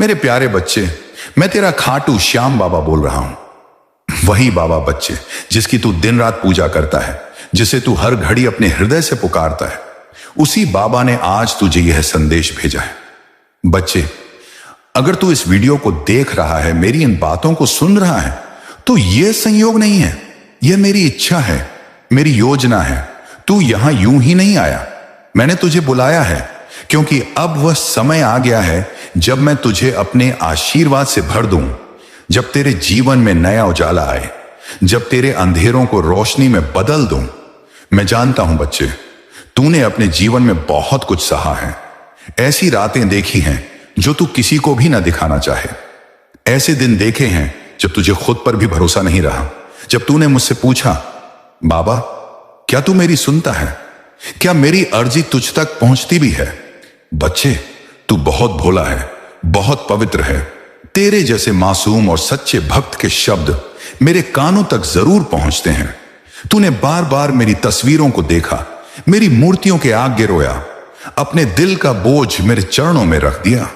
मेरे प्यारे बच्चे, मैं तेरा खाटू श्याम बाबा बोल रहा हूं। वही बाबा बच्चे जिसकी तू दिन रात पूजा करता है, जिसे तू हर घड़ी अपने हृदय से पुकारता है, उसी बाबा ने आज तुझे यह संदेश भेजा है। बच्चे, अगर तू इस वीडियो को देख रहा है, मेरी इन बातों को सुन रहा है, तो यह संयोग नहीं है, यह मेरी इच्छा है, मेरी योजना है। तू यहां यूं ही नहीं आया, मैंने तुझे बुलाया है, क्योंकि अब वह समय आ गया है जब मैं तुझे अपने आशीर्वाद से भर दूं, जब तेरे जीवन में नया उजाला आए, जब तेरे अंधेरों को रोशनी में बदल दूं। मैं जानता हूं बच्चे, तूने अपने जीवन में बहुत कुछ सहा है, ऐसी रातें देखी हैं जो तू किसी को भी ना दिखाना चाहे, ऐसे दिन देखे हैं जब तुझे खुद पर भी भरोसा नहीं रहा, जब तूने मुझसे पूछा, बाबा क्या तू मेरी सुनता है, क्या मेरी अर्जी तुझ तक पहुंचती भी है। बच्चे, तू बहुत भोला है, बहुत पवित्र है। तेरे जैसे मासूम और सच्चे भक्त के शब्द मेरे कानों तक जरूर पहुंचते हैं। तूने बार बार मेरी तस्वीरों को देखा, मेरी मूर्तियों के आगे रोया, अपने दिल का बोझ मेरे चरणों में रख दिया,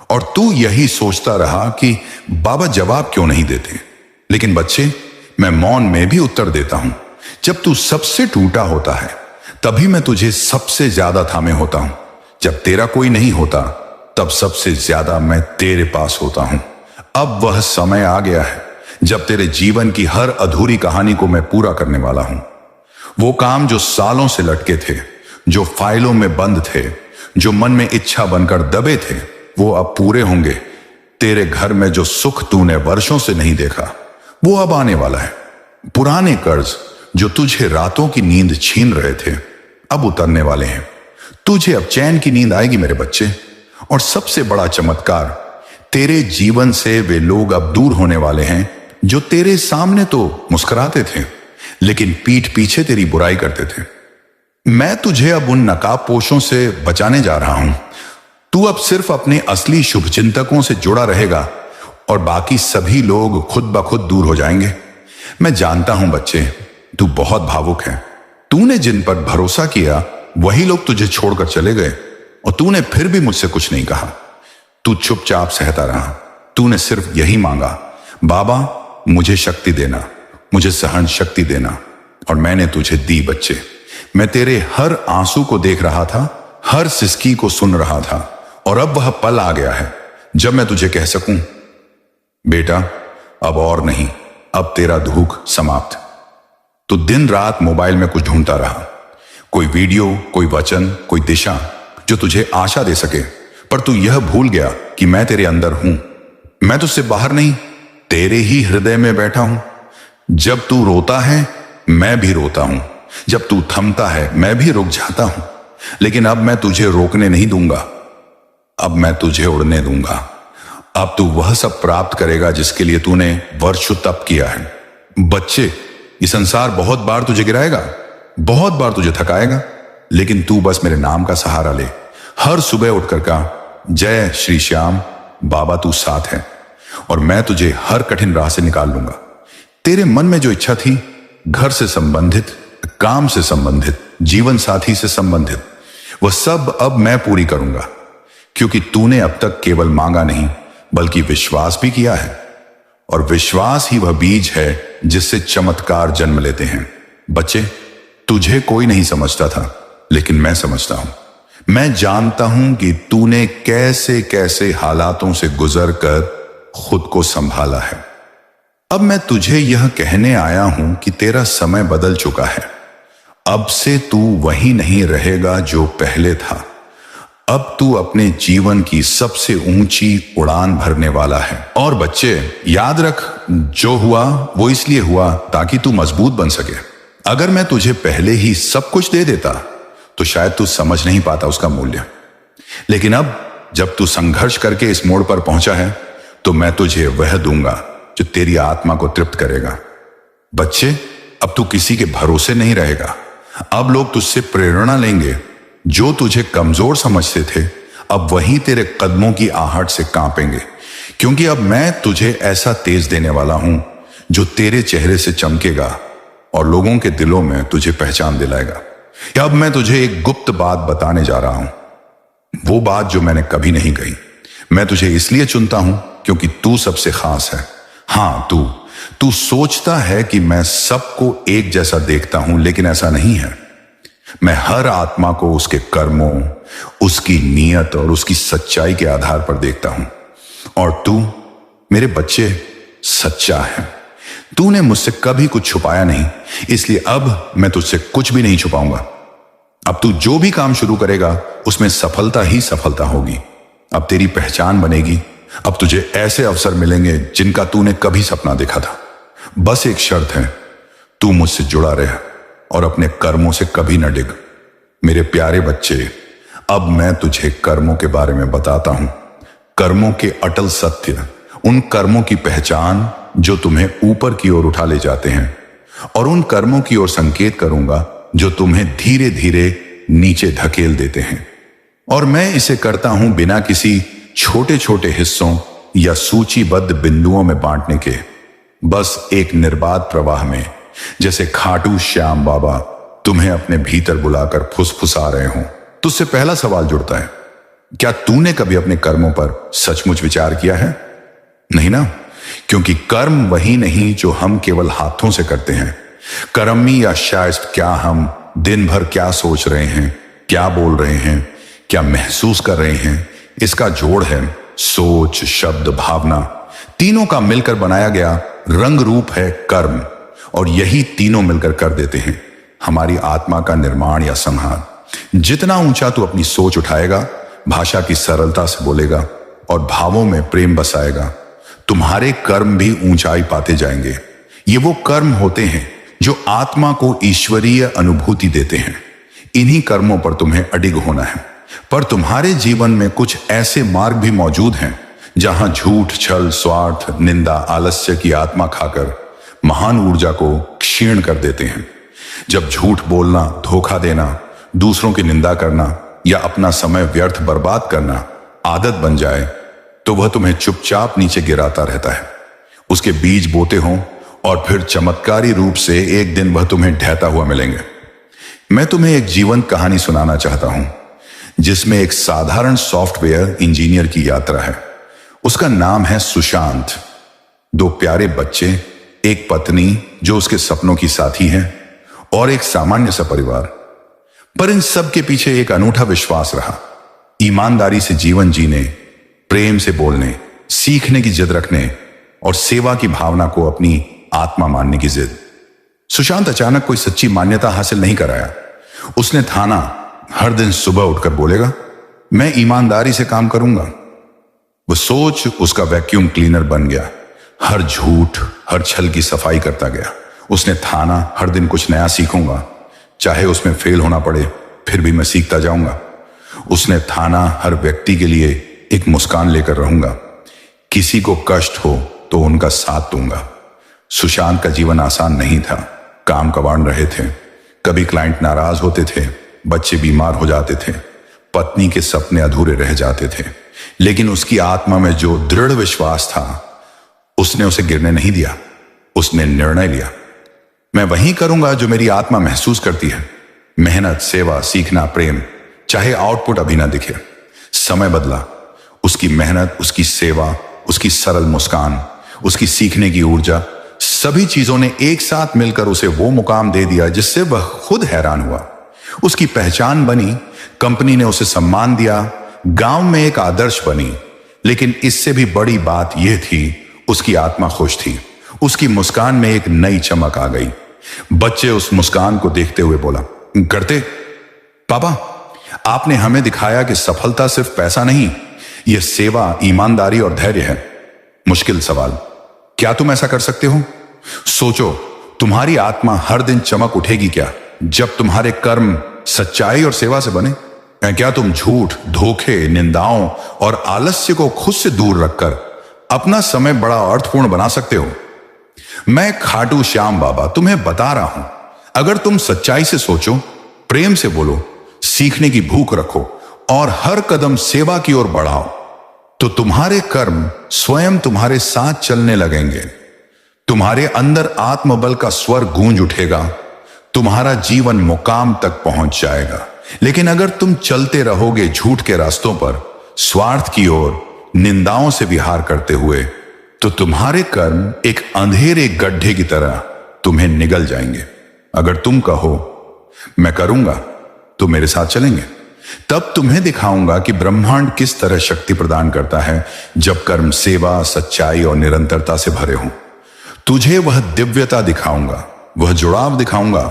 और तू यही सोचता रहा कि बाबा जवाब क्यों नहीं देते। लेकिन बच्चे, मैं मौन में भी उत्तर देता हूं। जब तू सबसे टूटा होता है, तभी मैं तुझे सबसे ज्यादा थामे होता हूं। जब तेरा कोई नहीं होता, तब सबसे ज्यादा मैं तेरे पास होता हूं। अब वह समय आ गया है जब तेरे जीवन की हर अधूरी कहानी को मैं पूरा करने वाला हूं। वो काम जो सालों से लटके थे, जो फाइलों में बंद थे, जो मन में इच्छा बनकर दबे थे, वो अब पूरे होंगे। तेरे घर में जो सुख तूने वर्षों से नहीं देखा, वो अब आने वाला है। पुराने कर्ज जो तुझे रातों की नींद छीन रहे थे, अब उतरने वाले हैं। तुझे अब चैन की नींद आएगी मेरे बच्चे। और सबसे बड़ा चमत्कार, तेरे जीवन से वे लोग अब दूर होने वाले हैं जो तेरे सामने तो मुस्कुराते थे, लेकिन पीठ पीछे तेरी बुराई करते थे। मैं तुझे अब उन नकाबपोशों से बचाने जा रहा हूं। तू अब सिर्फ अपने असली शुभचिंतकों से जुड़ा रहेगा और बाकी सभी लोग खुद ब खुद दूर हो जाएंगे। मैं जानता हूं बच्चे, तू बहुत भावुक है। तूने जिन पर भरोसा किया, वही लोग तुझे छोड़कर चले गए, और तूने फिर भी मुझसे कुछ नहीं कहा। तू चुपचाप सहता रहा। तूने सिर्फ यही मांगा, बाबा मुझे शक्ति देना, मुझे सहन शक्ति देना, और मैंने तुझे दी बच्चे। मैं तेरे हर आंसू को देख रहा था, हर सिसकी को सुन रहा था, और अब वह पल आ गया है जब मैं तुझे कह सकूं, बेटा अब और नहीं, अब तेरा दुख समाप्त। तू दिन रात मोबाइल में कुछ ढूंढता रहा, कोई वीडियो, कोई वचन, कोई दिशा जो तुझे आशा दे सके, पर तू यह भूल गया कि मैं तेरे अंदर हूं। मैं तुझसे बाहर नहीं, तेरे ही हृदय में बैठा हूं। जब तू रोता है, मैं भी रोता हूं। जब तू थमता है, मैं भी रुक जाता हूं। लेकिन अब मैं तुझे रोकने नहीं दूंगा, अब मैं तुझे उड़ने दूंगा। अब तू वह सब प्राप्त करेगा जिसके लिए तूने वर्षों तप किया है। बच्चे, ये संसार बहुत बार तुझे गिराएगा, बहुत बार तुझे थकाएगा, लेकिन तू बस मेरे नाम का सहारा ले। हर सुबह उठकर कहा, जय श्री श्याम बाबा, तू साथ है, और मैं तुझे हर कठिन राह से निकाल लूंगा। तेरे मन में जो इच्छा थी, घर से संबंधित, काम से संबंधित, जीवन साथी से संबंधित, वह सब अब मैं पूरी करूंगा, क्योंकि तूने अब तक केवल मांगा नहीं, बल्कि विश्वास भी किया है। और विश्वास ही वह बीज है जिससे चमत्कार जन्म लेते हैं। बच्चे, तुझे कोई नहीं समझता था, लेकिन मैं समझता हूं। मैं जानता हूं कि तूने कैसे कैसे हालातों से गुजरकर खुद को संभाला है। अब मैं तुझे यह कहने आया हूं कि तेरा समय बदल चुका है। अब से तू वही नहीं रहेगा जो पहले था। अब तू अपने जीवन की सबसे ऊंची उड़ान भरने वाला है। और बच्चे, याद रख, जो हुआ वो इसलिए हुआ ताकि तू मजबूत बन सके। अगर मैं तुझे पहले ही सब कुछ दे देता, तो शायद तू समझ नहीं पाता उसका मूल्य। लेकिन अब जब तू संघर्ष करके इस मोड़ पर पहुंचा है, तो मैं तुझे वह दूंगा जो तेरी आत्मा को तृप्त करेगा। बच्चे, अब तू किसी के भरोसे नहीं रहेगा। अब लोग तुझसे प्रेरणा लेंगे। जो तुझे कमजोर समझते थे, अब वही तेरे कदमों की आहट से कांपेंगे, क्योंकि अब मैं तुझे ऐसा तेज देने वाला हूं जो तेरे चेहरे से चमकेगा और लोगों के दिलों में तुझे पहचान दिलाएगा। या अब मैं तुझे एक गुप्त बात बताने जा रहा हूं, वो बात जो मैंने कभी नहीं कही। मैं तुझे इसलिए चुनता हूं क्योंकि तू सबसे खास है। हां, तू सोचता है कि मैं सबको एक जैसा देखता हूं, लेकिन ऐसा नहीं है। मैं हर आत्मा को उसके कर्मों, उसकी नीयत और उसकी सच्चाई के आधार पर देखता हूं। और तू, मेरे बच्चे, सच्चा है। तूने मुझसे कभी कुछ छुपाया नहीं, इसलिए अब मैं तुझसे कुछ भी नहीं छुपाऊंगा। अब तू जो भी काम शुरू करेगा उसमें सफलता ही सफलता होगी। अब तेरी पहचान बनेगी। अब तुझे ऐसे अवसर मिलेंगे जिनका तूने कभी सपना देखा था। बस एक शर्त है, तू मुझसे जुड़ा रहे और अपने कर्मों से कभी न डिग। मेरे प्यारे बच्चे, अब मैं तुझे कर्मों के बारे में बताता हूं। कर्मों के अटल सत्य, उन कर्मों की पहचान जो तुम्हें ऊपर की ओर उठा ले जाते हैं, और उन कर्मों की ओर संकेत करूंगा जो तुम्हें धीरे धीरे नीचे धकेल देते हैं। और मैं इसे करता हूं बिना किसी छोटे छोटे हिस्सों या सूचीबद्ध बिंदुओं में बांटने के, बस एक निर्बाध प्रवाह में, जैसे खाटू श्याम बाबा तुम्हें अपने भीतर बुलाकर फुसफुसा रहे हो। तुझसे पहला सवाल जुड़ता है, क्या तूने कभी अपने कर्मों पर सचमुच विचार किया है? नहीं ना, क्योंकि कर्म वही नहीं जो हम केवल हाथों से करते हैं। कर्मी या शायद क्या हम दिन भर क्या सोच रहे हैं, क्या बोल रहे हैं, क्या महसूस कर रहे हैं, इसका जोड़ है सोच, शब्द, भावना, तीनों का मिलकर बनाया गया रंग रूप है कर्म। और यही तीनों मिलकर कर देते हैं हमारी आत्मा का निर्माण या संहार। जितना ऊंचा तू अपनी सोच उठाएगा, भाषा की सरलता से बोलेगा और भावों में प्रेम बसाएगा, तुम्हारे कर्म भी ऊंचाई पाते जाएंगे। ये वो कर्म होते हैं जो आत्मा को ईश्वरीय अनुभूति देते हैं। इन्हीं कर्मों पर तुम्हें अडिग होना है। पर तुम्हारे जीवन में कुछ ऐसे मार्ग भी मौजूद हैं जहां झूठ, छल, स्वार्थ, निंदा, आलस्य की आत्मा खाकर महान ऊर्जा को क्षीण कर देते हैं। जब झूठ बोलना, धोखा देना, दूसरों की निंदा करना या अपना समय व्यर्थ बर्बाद करना आदत बन जाए, तो वह तुम्हें चुपचाप नीचे गिराता रहता है। उसके बीज बोते हों और फिर चमत्कारी रूप से एक दिन वह तुम्हें ढहता हुआ मिलेंगे। मैं तुम्हें एक जीवंत कहानी सुनाना चाहता हूं जिसमें एक साधारण सॉफ्टवेयर इंजीनियर की यात्रा है। उसका नाम है सुशांत। 2 प्यारे बच्चे, एक पत्नी जो उसके सपनों की साथी है, और एक सामान्य सा परिवार। पर इन सब के पीछे एक अनूठा विश्वास रहा, ईमानदारी से जीवन जीने, प्रेम से बोलने, सीखने की जिद रखने और सेवा की भावना को अपनी आत्मा मानने की जिद। सुशांत अचानक कोई सच्ची मान्यता हासिल नहीं कराया। उसने ठाना, हर दिन सुबह उठकर बोलेगा, मैं ईमानदारी से काम करूंगा। वो सोच उसका वैक्यूम क्लीनर बन गया। हर झूठ, हर छल की सफाई करता गया। उसने ठाना, हर दिन कुछ नया सीखूंगा, चाहे उसमें फेल होना पड़े, फिर भी मैं सीखता जाऊंगा। उसने ठाना, हर व्यक्ति के लिए एक मुस्कान लेकर रहूंगा, किसी को कष्ट हो तो उनका साथ दूंगा। सुशांत का जीवन आसान नहीं था। काम कबाड़ रहे थे, कभी क्लाइंट नाराज होते थे, बच्चे बीमार हो जाते थे, पत्नी के सपने अधूरे रह जाते थे, लेकिन उसकी आत्मा में जो दृढ़ विश्वास था, उसने उसे गिरने नहीं दिया। उसने निर्णय लिया, मैं वही करूंगा जो मेरी आत्मा महसूस करती है। मेहनत, सेवा, सीखना, प्रेम, चाहे आउटपुट अभी ना दिखे। समय बदला। उसकी मेहनत, उसकी सेवा, उसकी सरल मुस्कान, उसकी सीखने की ऊर्जा, सभी चीजों ने एक साथ मिलकर उसे वो मुकाम दे दिया जिससे वह खुद हैरान हुआ। उसकी पहचान बनी, कंपनी ने उसे सम्मान दिया, गांव में एक आदर्श बनी। लेकिन इससे भी बड़ी बात यह थी, उसकी आत्मा खुश थी। उसकी मुस्कान में एक नई चमक आ गई। बच्चे उस मुस्कान को देखते हुए बोला, करते पापा, आपने हमें दिखाया कि सफलता सिर्फ पैसा नहीं, यह सेवा, ईमानदारी और धैर्य है। मुश्किल सवाल, क्या तुम ऐसा कर सकते हो? सोचो, तुम्हारी आत्मा हर दिन चमक उठेगी क्या जब तुम्हारे कर्म सच्चाई और सेवा से बने? क्या तुम झूठ, धोखे, निंदाओं और आलस्य को खुद से दूर रखकर अपना समय बड़ा अर्थपूर्ण बना सकते हो? मैं खाटू श्याम बाबा तुम्हें बता रहा हूं, अगर तुम सच्चाई से सोचो, प्रेम से बोलो, सीखने की भूख रखो और हर कदम सेवा की ओर बढ़ाओ, तो तुम्हारे कर्म स्वयं तुम्हारे साथ चलने लगेंगे। तुम्हारे अंदर आत्मबल का स्वर गूंज उठेगा। तुम्हारा जीवन मुकाम तक पहुंच जाएगा। लेकिन अगर तुम चलते रहोगे झूठ के रास्तों पर, स्वार्थ की ओर, निंदाओं से विहार करते हुए, तो तुम्हारे कर्म एक अंधेरे गड्ढे की तरह तुम्हें निगल जाएंगे। अगर तुम कहो मैं करूंगा तो मेरे साथ चलेंगे, तब तुम्हें दिखाऊंगा कि ब्रह्मांड किस तरह शक्ति प्रदान करता है जब कर्म सेवा, सच्चाई और निरंतरता से भरे हों। तुझे वह दिव्यता दिखाऊंगा, वह जुड़ाव दिखाऊंगा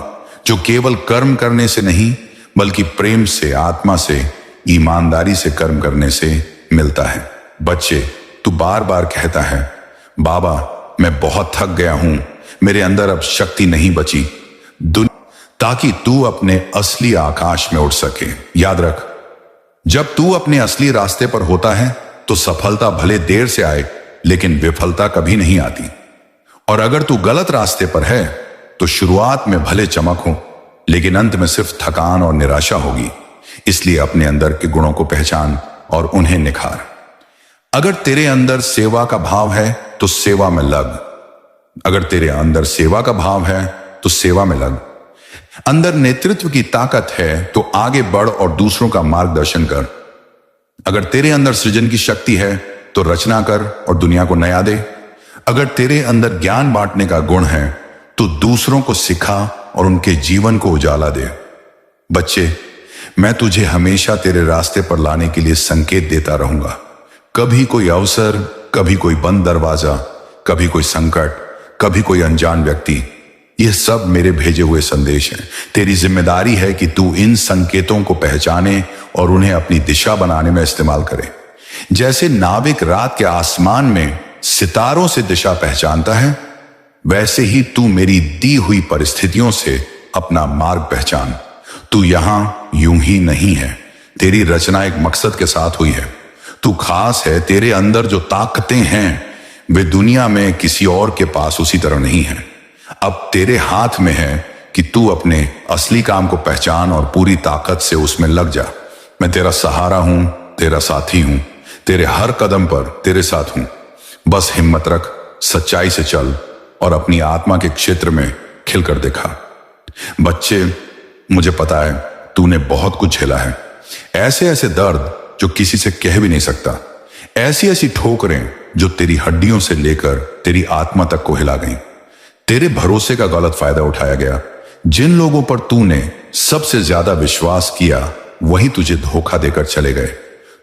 जो केवल कर्म करने से नहीं बल्कि प्रेम से, आत्मा से, ईमानदारी से कर्म करने से मिलता है। बच्चे, तू बार बार कहता है बाबा मैं बहुत थक गया हूं, मेरे अंदर अब शक्ति नहीं बची, ताकि तू अपने असली आकाश में उड़ सके। याद रख, जब तू अपने असली रास्ते पर होता है तो सफलता भले देर से आए लेकिन विफलता कभी नहीं आती। और अगर तू गलत रास्ते पर है तो शुरुआत में भले चमक हो लेकिन अंत में सिर्फ थकान और निराशा होगी। इसलिए अपने अंदर के गुणों को पहचान और उन्हें निखार। अगर तेरे अंदर सेवा का भाव है तो सेवा में लग। अगर तेरे अंदर सेवा का भाव है तो सेवा में लग। अंदर नेतृत्व की ताकत है तो आगे बढ़ और दूसरों का मार्गदर्शन कर। अगर तेरे अंदर सृजन की शक्ति है तो रचना कर और दुनिया को नया दे। अगर तेरे अंदर ज्ञान बांटने का गुण है तो दूसरों को सिखा और उनके जीवन को उजाला दे। बच्चे, मैं तुझे हमेशा तेरे रास्ते पर लाने के लिए संकेत देता रहूंगा। कभी कोई अवसर, कभी कोई बंद दरवाजा, कभी कोई संकट, कभी कोई अनजान व्यक्ति, ये सब मेरे भेजे हुए संदेश हैं। तेरी जिम्मेदारी है कि तू इन संकेतों को पहचाने और उन्हें अपनी दिशा बनाने में इस्तेमाल करे। जैसे नाविक रात के आसमान में सितारों से दिशा पहचानता है, वैसे ही तू मेरी दी हुई परिस्थितियों से अपना मार्ग पहचान। तू यहां यूं ही नहीं है, तेरी रचना एक मकसद के साथ हुई है। तू खास है। तेरे अंदर जो ताकतें हैं वे दुनिया में किसी और के पास उसी तरह नहीं है। अब तेरे हाथ में है कि तू अपने असली काम को पहचान और पूरी ताकत से उसमें लग जा। मैं तेरा सहारा हूं, तेरा साथी हूं, तेरे हर कदम पर तेरे साथ हूं। बस हिम्मत रख, सच्चाई से चल और अपनी आत्मा के क्षेत्र में खिलकर दिखा। बच्चे, मुझे पता है तूने बहुत कुछ झेला है। ऐसे ऐसे दर्द जो किसी से कह भी नहीं सकता, ऐसी ऐसी ठोकरें जो तेरी हड्डियों से लेकर तेरी आत्मा तक को हिला गईं। तेरे भरोसे का गलत फायदा उठाया गया। जिन लोगों पर तूने सबसे ज्यादा विश्वास किया वही तुझे धोखा देकर चले गए।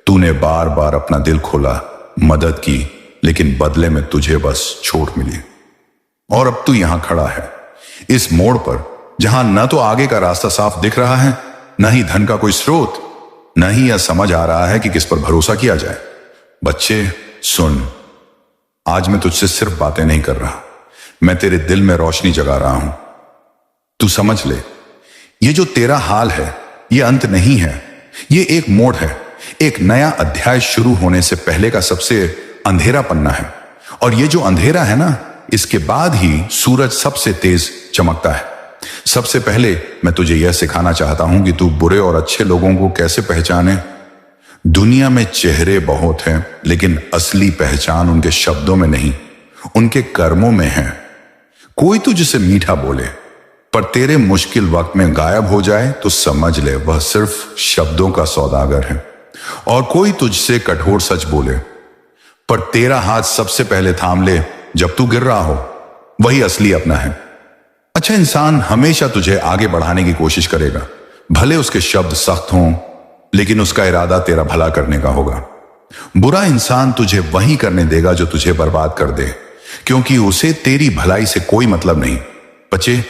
तूने बार बार अपना दिल खोला, मदद की, लेकिन बदले में तुझे बस चोट मिली। और अब तू यहां खड़ा है इस मोड़ पर जहां न तो आगे का रास्ता साफ दिख रहा है, न ही धन का कोई स्रोत, न ही यह समझ आ रहा है कि किस पर भरोसा किया जाए। बच्चे सुन, आज मैं तुझसे सिर्फ बातें नहीं कर रहा, मैं तेरे दिल में रोशनी जगा रहा हूं। तू समझ ले, ये जो तेरा हाल है ये अंत नहीं है, ये एक मोड़ है। एक नया अध्याय शुरू होने से पहले का सबसे अंधेरा पन्ना है। और ये जो अंधेरा है ना, इसके बाद ही सूरज सबसे तेज चमकता है। सबसे पहले मैं तुझे यह सिखाना चाहता हूं कि तू बुरे और अच्छे लोगों को कैसे पहचाने। दुनिया में चेहरे बहुत हैं, लेकिन असली पहचान उनके शब्दों में नहीं, उनके कर्मों में है। कोई तुझसे मीठा बोले पर तेरे मुश्किल वक्त में गायब हो जाए तो समझ ले वह सिर्फ शब्दों का सौदागर है। और कोई तुझसे कठोर सच बोले पर तेरा हाथ सबसे पहले थाम ले जब तू गिर रहा हो, वही असली अपना है। अच्छा इंसान हमेशा तुझे आगे बढ़ाने की कोशिश करेगा, भले उसके शब्द सख्त हों, लेकिन उसका इरादा तेरा भला करने का होगा। बुरा इंसान तुझे वही करने देगा जो तुझे बर्बाद कर दे, क्योंकि उसे तेरी भलाई से कोई मतलब नहीं। बच्चे,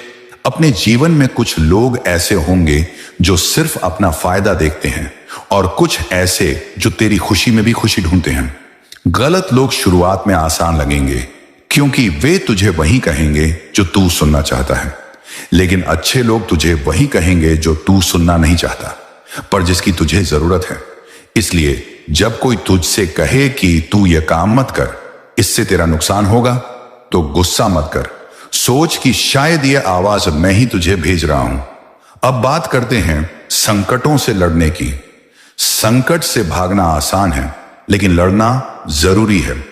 अपने जीवन में कुछ लोग ऐसे होंगे जो सिर्फ अपना फायदा देखते हैं और कुछ ऐसे जो तेरी खुशी में भी खुशी ढूंढते हैं। गलत लोग शुरुआत में आसान लगेंगे क्योंकि वे तुझे वही कहेंगे जो तू सुनना चाहता है, लेकिन अच्छे लोग तुझे वही कहेंगे जो तू सुनना नहीं चाहता पर जिसकी तुझे जरूरत है। इसलिए जब कोई तुझसे कहे कि तू यह काम मत कर, इससे तेरा नुकसान होगा, तो गुस्सा मत कर। सोच कि शायद यह आवाज मैं ही तुझे भेज रहा हूं। अब बात करते हैं संकटों से लड़ने की। संकट से भागना आसान है, लेकिन लड़ना जरूरी है।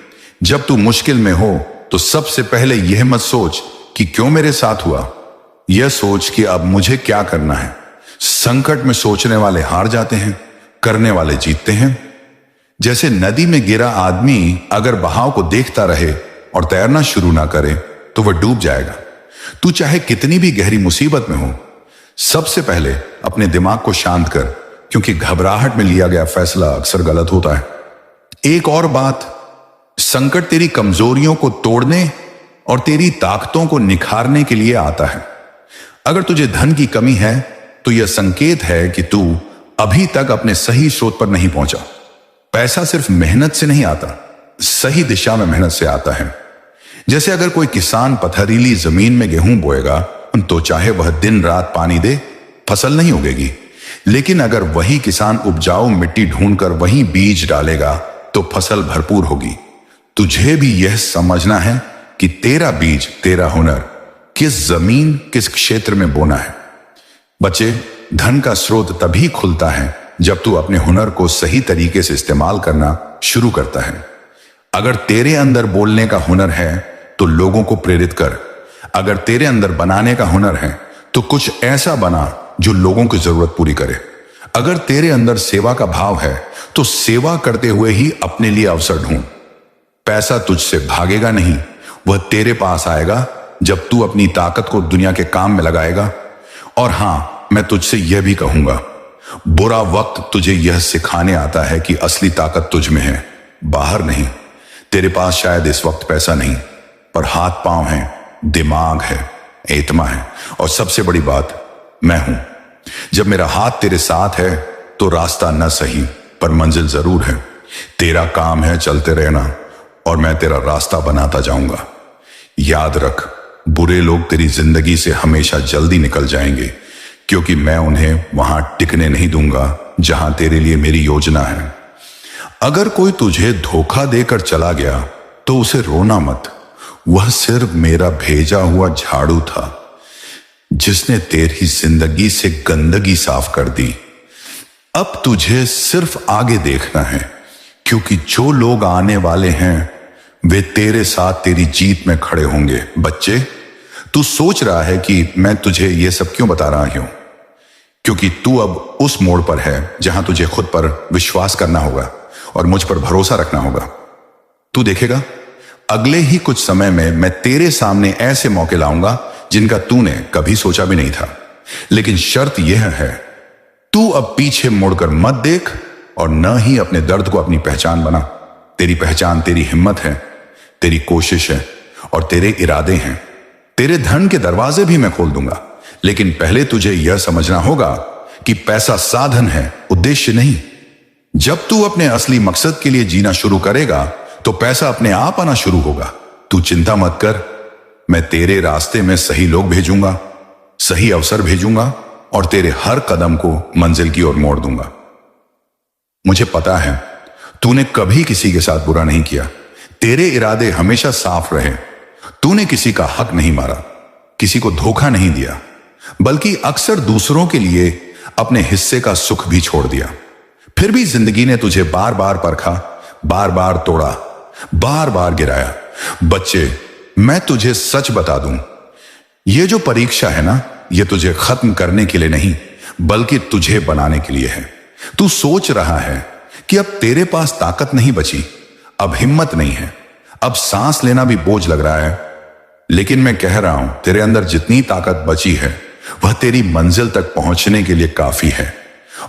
जब तू मुश्किल में हो तो सबसे पहले यह मत सोच कि क्यों मेरे साथ हुआ, यह सोच कि अब मुझे क्या करना है। संकट में सोचने वाले हार जाते हैं, करने वाले जीतते हैं। जैसे नदी में गिरा आदमी अगर बहाव को देखता रहे और तैरना शुरू ना करे तो वह डूब जाएगा। तू चाहे कितनी भी गहरी मुसीबत में हो, सबसे पहले अपने दिमाग को शांत कर, क्योंकि घबराहट में लिया गया फैसला अक्सर गलत होता है। एक और बात, संकट तेरी कमजोरियों को तोड़ने और तेरी ताकतों को निखारने के लिए आता है। अगर तुझे धन की कमी है तो यह संकेत है कि तू अभी तक अपने सही स्रोत पर नहीं पहुंचा। पैसा सिर्फ मेहनत से नहीं आता, सही दिशा में मेहनत से आता है। जैसे अगर कोई किसान पथरीली जमीन में गेहूं बोएगा तो चाहे वह दिन रात पानी दे, फसल नहीं उगेगी। लेकिन अगर वही किसान उपजाऊ मिट्टी ढूंढकर वहीं बीज डालेगा तो फसल भरपूर होगी। तुझे भी यह समझना है कि तेरा बीज, तेरा हुनर किस जमीन, किस क्षेत्र में बोना है। बच्चे, धन का स्रोत तभी खुलता है जब तू अपने हुनर को सही तरीके से इस्तेमाल करना शुरू करता है। अगर तेरे अंदर बोलने का हुनर है तो लोगों को प्रेरित कर। अगर तेरे अंदर बनाने का हुनर है तो कुछ ऐसा बना जो लोगों की जरूरत पूरी करे। अगर तेरे अंदर सेवा का भाव है तो सेवा करते हुए ही अपने लिए अवसर ढूंढ। पैसा तुझसे भागेगा नहीं, वह तेरे पास आएगा जब तू अपनी ताकत को दुनिया के काम में लगाएगा। और हां, मैं तुझसे यह भी कहूंगा, बुरा वक्त तुझे यह सिखाने आता है कि असली ताकत तुझ में है, बाहर नहीं। तेरे पास शायद इस वक्त पैसा नहीं, पर हाथ पांव है, दिमाग है, एतमा है, और सबसे बड़ी बात, मैं हूं। जब मेरा हाथ तेरे साथ है तो रास्ता न सही पर मंजिल जरूर है। तेरा काम है चलते रहना और मैं तेरा रास्ता बनाता जाऊंगा। याद रख, बुरे लोग तेरी जिंदगी से हमेशा जल्दी निकल जाएंगे, क्योंकि मैं उन्हें वहां टिकने नहीं दूंगा जहां तेरे लिए मेरी योजना है। अगर कोई तुझे धोखा देकर चला गया तो उसे रोना मत। वह सिर्फ मेरा भेजा हुआ झाड़ू था जिसने तेरी जिंदगी से गंदगी साफ कर दी। अब तुझे सिर्फ आगे देखना है, क्योंकि जो लोग आने वाले हैं वे तेरे साथ तेरी जीत में खड़े होंगे। बच्चे, तू सोच रहा है कि मैं तुझे यह सब क्यों बता रहा हूं, क्योंकि तू अब उस मोड़ पर है जहां तुझे खुद पर विश्वास करना होगा और मुझ पर भरोसा रखना होगा। तू देखेगा, अगले ही कुछ समय में मैं तेरे सामने ऐसे मौके लाऊंगा जिनका तूने कभी सोचा भी नहीं था। लेकिन शर्त यह है, तू अब पीछे मुड़कर मत देख और न ही अपने दर्द को अपनी पहचान बना। तेरी पहचान तेरी हिम्मत है, तेरी कोशिश है और तेरे इरादे हैं। तेरे धन के दरवाजे भी मैं खोल दूंगा, लेकिन पहले तुझे यह समझना होगा कि पैसा साधन है, उद्देश्य नहीं। जब तू अपने असली मकसद के लिए जीना शुरू करेगा तो पैसा अपने आप आना शुरू होगा। तू चिंता मत कर, मैं तेरे रास्ते में सही लोग भेजूंगा, सही अवसर भेजूंगा और तेरे हर कदम को मंजिल की ओर मोड़ दूंगा। मुझे पता है तूने कभी किसी के साथ बुरा नहीं किया, तेरे इरादे हमेशा साफ रहे। तूने किसी का हक नहीं मारा, किसी को धोखा नहीं दिया, बल्कि अक्सर दूसरों के लिए अपने हिस्से का सुख भी छोड़ दिया। फिर भी जिंदगी ने तुझे बार बार परखा, बार बार तोड़ा, बार बार गिराया। बच्चे, मैं तुझे सच बता दूं, यह जो परीक्षा है ना, यह तुझे खत्म करने के लिए नहीं बल्कि तुझे बनाने के लिए है। तू सोच रहा है कि अब तेरे पास ताकत नहीं बची, अब हिम्मत नहीं है, अब सांस लेना भी बोझ लग रहा है। लेकिन मैं कह रहा हूं, तेरे अंदर जितनी ताकत बची है वह तेरी मंजिल तक पहुंचने के लिए काफी है,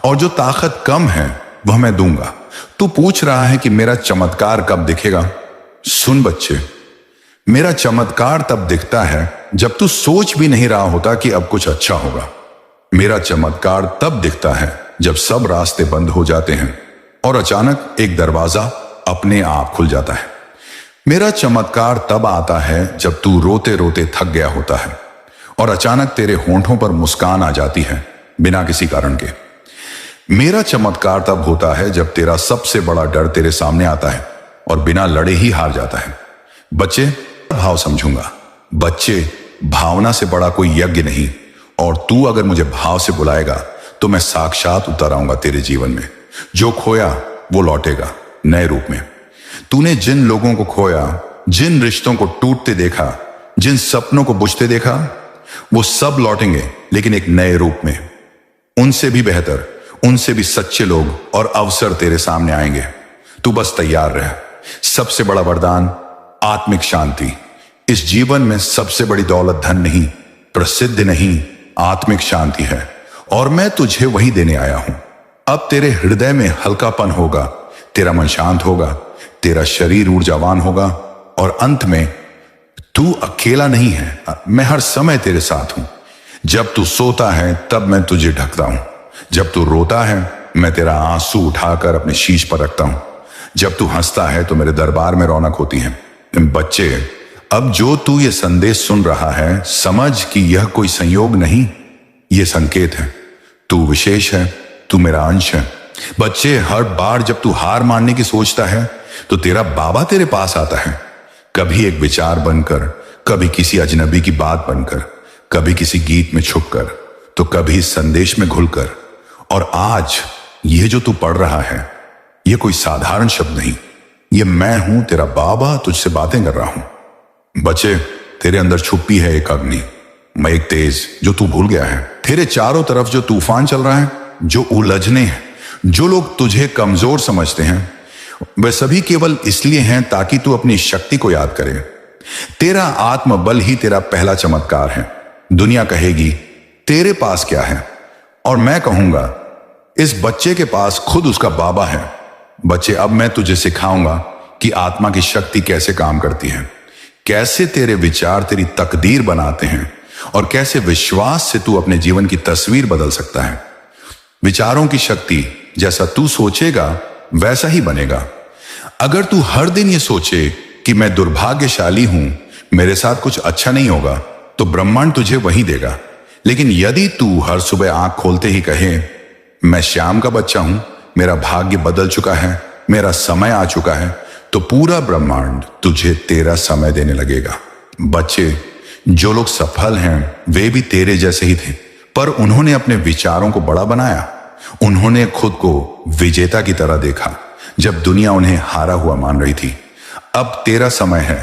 और जो ताकत कम है वह मैं दूंगा। तू पूछ रहा है कि मेरा चमत्कार कब दिखेगा? सुन बच्चे, मेरा चमत्कार तब दिखता है जब तू सोच भी नहीं रहा होता कि अब कुछ अच्छा होगा। मेरा चमत्कार तब दिखता है जब सब रास्ते बंद हो जाते हैं और अचानक एक दरवाजा अपने आप खुल जाता है। मेरा चमत्कार तब आता है जब तू रोते रोते थक गया होता है और अचानक तेरे होंठों पर मुस्कान आ जाती है बिना किसी कारण के। मेरा चमत्कार तब होता है जब तेरा सबसे बड़ा डर तेरे सामने आता है और बिना लड़े ही हार जाता है। बच्चे, भाव समझूंगा। बच्चे, भावना से बड़ा कोई यज्ञ नहीं, और तू अगर मुझे भाव से बुलाएगा तो मैं साक्षात उतर आऊंगा तेरे जीवन में। जो खोया वो लौटेगा नए रूप में। तूने जिन लोगों को खोया, जिन रिश्तों को टूटते देखा, जिन सपनों को बुझते देखा, वो सब लौटेंगे, लेकिन एक नए रूप में। उनसे भी बेहतर, उनसे भी सच्चे लोग और अवसर तेरे सामने आएंगे। तू बस तैयार रह। सबसे बड़ा वरदान आत्मिक शांति। इस जीवन में सबसे बड़ी दौलत धन नहीं, प्रसिद्ध नहीं, आत्मिक शांति है, और मैं तुझे वही देने आया हूं। अब तेरे हृदय में हल्कापन होगा, तेरा मन शांत होगा, तेरा शरीर ऊर्जावान होगा, और अंत में तू अकेला नहीं है। मैं हर समय तेरे साथ हूं। जब तू सोता है तब मैं तुझे ढकता हूं। जब तू रोता है मैं तेरा आंसू उठाकर अपने शीश पर रखता हूं। जब तू हंसता है तो मेरे दरबार में रौनक होती है। बच्चे, अब जो तू ये संदेश सुन रहा है, समझ कि यह कोई संयोग नहीं, यह संकेत है। तू विशेष है, तू मेरा अंश है। बच्चे, हर बार जब तू हार मानने की सोचता है तो तेरा बाबा तेरे पास आता है। कभी एक विचार बनकर, कभी किसी अजनबी की बात बनकर, कभी किसी गीत में छुपकर, तो कभी संदेश में घुलकर। और आज यह जो तू पढ़ रहा है, यह कोई साधारण शब्द नहीं, यह मैं हूं, तेरा बाबा तुझसे बातें कर रहा हूं। बच्चे, तेरे अंदर छुपी है एक अग्नि, मैं एक तेज जो तू भूल गया है। तेरे चारों तरफ जो तूफान चल रहा है, जो उलझने हैं, जो लोग तुझे कमजोर समझते हैं, वे सभी केवल इसलिए हैं ताकि तू अपनी शक्ति को याद करे। तेरा आत्मबल ही तेरा पहला चमत्कार है। दुनिया कहेगी तेरे पास क्या है, और मैं कहूंगा इस बच्चे के पास खुद उसका बाबा है। बच्चे, अब मैं तुझे सिखाऊंगा कि आत्मा की शक्ति कैसे काम करती है, कैसे तेरे विचार तेरी तकदीर बनाते हैं, और कैसे विश्वास से तू अपने जीवन की तस्वीर बदल सकता है। विचारों की शक्ति, जैसा तू सोचेगा वैसा ही बनेगा। अगर तू हर दिन ये सोचे कि मैं दुर्भाग्यशाली हूं, मेरे साथ कुछ अच्छा नहीं होगा, तो ब्रह्मांड तुझे वही देगा। लेकिन यदि तू हर सुबह आंख खोलते ही कहे मैं श्याम का बच्चा हूं, मेरा भाग्य बदल चुका है, मेरा समय आ चुका है, तो पूरा ब्रह्मांड तुझे तेरा समय देने लगेगा। बच्चे, जो लोग सफल हैं वे भी तेरे जैसे ही थे, पर उन्होंने अपने विचारों को बड़ा बनाया। उन्होंने खुद को विजेता की तरह देखा जब दुनिया उन्हें हारा हुआ मान रही थी। अब तेरा समय है,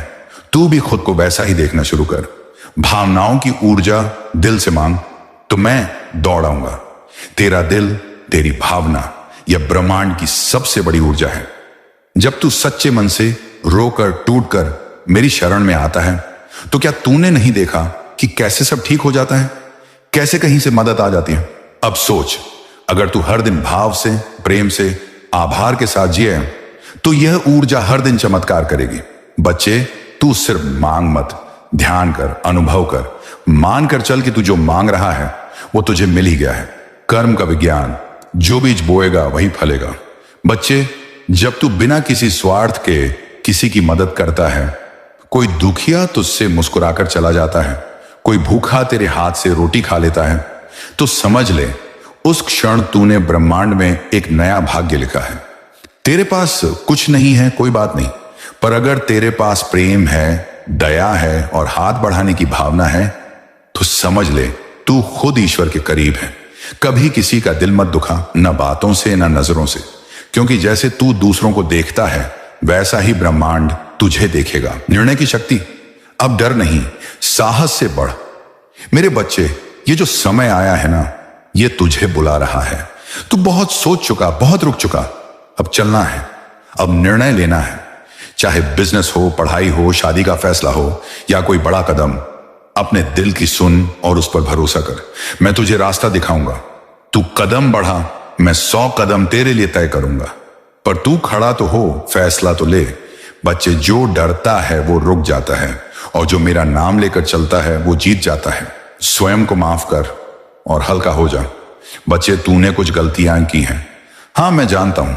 तू भी खुद को वैसा ही देखना शुरू कर। भावनाओं की ऊर्जा दिल से मांग तो मैं दौड़ाऊंगा। तेरा दिल, तेरी भावना, यह ब्रह्मांड की सबसे बड़ी ऊर्जा है। जब तू सच्चे मन से रोकर टूटकर मेरी शरण में आता है, तो क्या तूने नहीं देखा कि कैसे सब ठीक हो जाता है, कैसे कहीं से मदद आ जाती है। अब सोच, अगर तू हर दिन भाव से, प्रेम से, आभार के साथ जिए तो यह ऊर्जा हर दिन चमत्कार करेगी। बच्चे, तू सिर्फ मांग मत, ध्यान कर, अनुभव कर, मान कर चल कि तू जो मांग रहा है वो तुझे मिल ही गया है। कर्म का विज्ञान, जो बीज बोएगा वही फलेगा। बच्चे, जब तू बिना किसी स्वार्थ के किसी की मदद करता है, कोई दुखिया तुझसे मुस्कुराकर चला जाता है, कोई भूखा तेरे हाथ से रोटी खा लेता है, तो समझ ले उस क्षण तूने ब्रह्मांड में एक नया भाग्य लिखा है। तेरे पास कुछ नहीं है, कोई बात नहीं, पर अगर तेरे पास प्रेम है, दया है और हाथ बढ़ाने की भावना है, तो समझ ले तू खुद ईश्वर के करीब है। कभी किसी का दिल मत दुखा, न बातों से न नजरों से, क्योंकि जैसे तू दूसरों को देखता है वैसा ही ब्रह्मांड तुझे देखेगा। निर्णय की शक्ति, अब डर नहीं, साहस से बढ़। मेरे बच्चे, ये जो समय आया है ना, ये तुझे बुला रहा है। तू बहुत सोच चुका, बहुत रुक चुका, अब चलना है, अब निर्णय लेना है। चाहे बिजनेस हो, पढ़ाई हो, शादी का फैसला हो या कोई बड़ा कदम, अपने दिल की सुन और उस पर भरोसा कर। मैं तुझे रास्ता दिखाऊंगा। तू कदम बढ़ा, मैं 100 कदम तेरे लिए तय करूंगा, पर तू खड़ा तो हो, फैसला तो ले। बच्चे, जो डरता है वो रुक जाता है, और जो मेरा नाम लेकर चलता है वो जीत जाता है। स्वयं को माफ कर और हल्का हो जा। बच्चे, तूने कुछ गलतियां की हैं, हां मैं जानता हूं,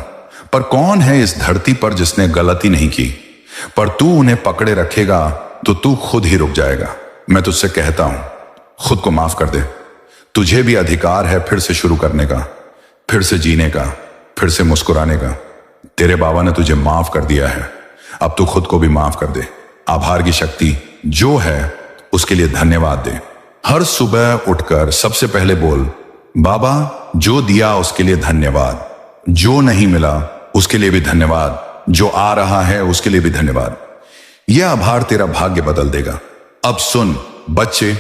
पर कौन है इस धरती पर जिसने गलती नहीं की। पर तू उन्हें पकड़े रखेगा तो तू खुद ही रुक जाएगा। मैं तुझसे कहता हूं, खुद को माफ कर दे। तुझे भी अधिकार है फिर से शुरू करने का, फिर से जीने का, फिर से मुस्कुराने का। तेरे बाबा ने तुझे माफ कर दिया है, अब तू खुद को भी माफ कर दे। आभार की शक्ति जो है उसके लिए धन्यवाद दे। हर सुबह उठकर सबसे पहले बोल, बाबा जो दिया उसके लिए धन्यवाद, जो नहीं मिला उसके लिए भी धन्यवाद, जो आ रहा है उसके लिए भी धन्यवाद। यह आभार तेरा भाग्य बदल देगा। अब सुन बच्चे,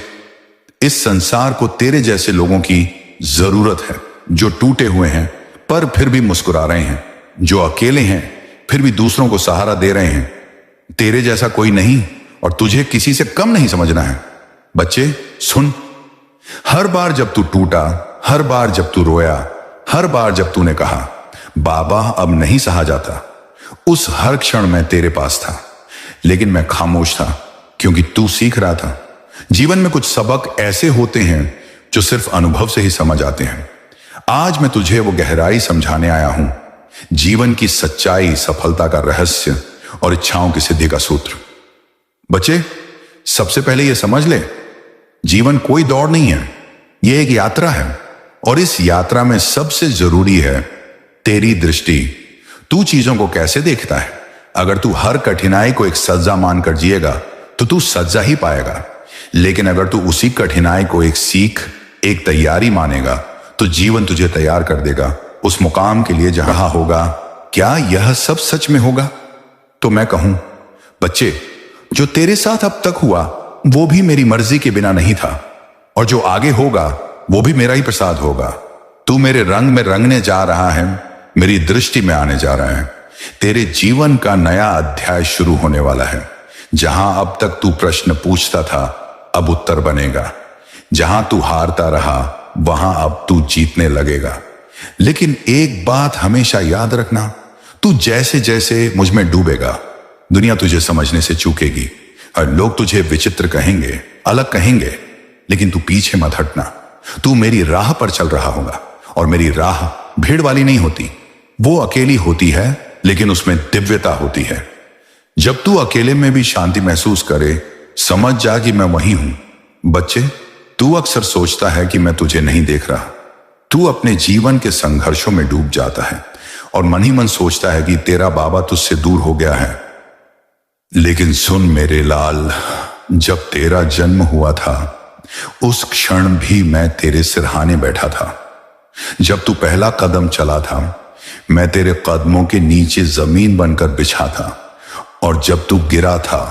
इस संसार को तेरे जैसे लोगों की जरूरत है, जो टूटे हुए हैं पर फिर भी मुस्कुरा रहे हैं, जो अकेले हैं फिर भी दूसरों को सहारा दे रहे हैं। तेरे जैसा कोई नहीं और तुझे किसी से कम नहीं समझना है। बच्चे सुन, हर बार जब तू टूटा, हर बार जब तू रोया, हर बार जब तूने कहा बाबा अब नहीं सहा जाता, उस हर क्षण मैं तेरे पास था, लेकिन मैं खामोश था क्योंकि तू सीख रहा था। जीवन में कुछ सबक ऐसे होते हैं जो सिर्फ अनुभव से ही समझ आते हैं। आज मैं तुझे वो गहराई समझाने आया हूं, जीवन की सच्चाई, सफलता का रहस्य और इच्छाओं की सिद्धि का सूत्र। बच्चे, सबसे पहले यह समझ ले, जीवन कोई दौड़ नहीं है, यह एक यात्रा है और इस यात्रा में सबसे जरूरी है तेरी दृष्टि। तू चीजों को कैसे देखता है? अगर तू हर कठिनाई को एक सजा मानकर जिएगा तो तू सजा ही पाएगा, लेकिन अगर तू उसी कठिनाई को एक सीख, एक तैयारी मानेगा तो जीवन तुझे तैयार कर देगा उस मुकाम के लिए जहां होगा। क्या यह सब सच में होगा? तो मैं कहूं, बच्चे, जो तेरे साथ अब तक हुआ वो भी मेरी मर्जी के बिना नहीं था, और जो आगे होगा वो भी मेरा ही प्रसाद होगा। तू मेरे रंग में रंगने जा रहा है, मेरी दृष्टि में आने जा रहा है। तेरे जीवन का नया अध्याय शुरू होने वाला है। जहां अब तक तू प्रश्न पूछता था, अब उत्तर बनेगा। जहां तू हारता रहा, वहां अब तू जीतने लगेगा। लेकिन एक बात हमेशा याद रखना, तू जैसे जैसे मुझ में डूबेगा, दुनिया तुझे समझने से चूकेगी और लोग तुझे विचित्र कहेंगे, अलग कहेंगे, लेकिन तू पीछे मत हटना। तू मेरी राह पर चल रहा होगा और मेरी राह भीड़ वाली नहीं होती, वो अकेली होती है, लेकिन उसमें दिव्यता होती है। जब तू अकेले में भी शांति महसूस करे, समझ जा कि मैं वही हूं। बच्चे, तू अक्सर सोचता है कि मैं तुझे नहीं देख रहा। तू अपने जीवन के संघर्षों में डूब जाता है और मन ही मन सोचता है कि तेरा बाबा तुझसे दूर हो गया है। लेकिन सुन मेरे लाल, जब तेरा जन्म हुआ था उस क्षण भी मैं तेरे सिरहाने बैठा था। जब तू पहला कदम चला था, मैं तेरे कदमों के नीचे जमीन बनकर बिछा था, और जब तू गिरा था,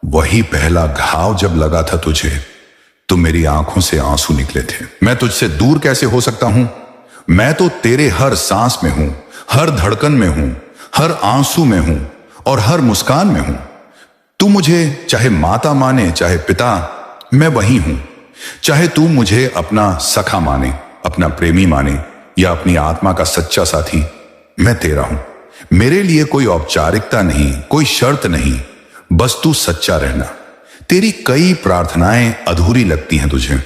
वही पहला घाव जब लगा था तुझे, तो मेरी आंखों से आंसू निकले थे। मैं तुझसे दूर कैसे हो सकता हूं? मैं तो तेरे हर सांस में हूं, हर धड़कन में हूं, हर आंसू में हूं और हर मुस्कान में हूं। तू मुझे चाहे माता माने, चाहे पिता, मैं वही हूं। चाहे तू मुझे अपना सखा माने, अपना प्रेमी माने या अपनी आत्मा का सच्चा साथी, मैं तेरा हूं। मेरे लिए कोई औपचारिकता नहीं, कोई शर्त नहीं, बस तू सच्चा रहना। तेरी कई प्रार्थनाएं अधूरी लगती हैं तुझे,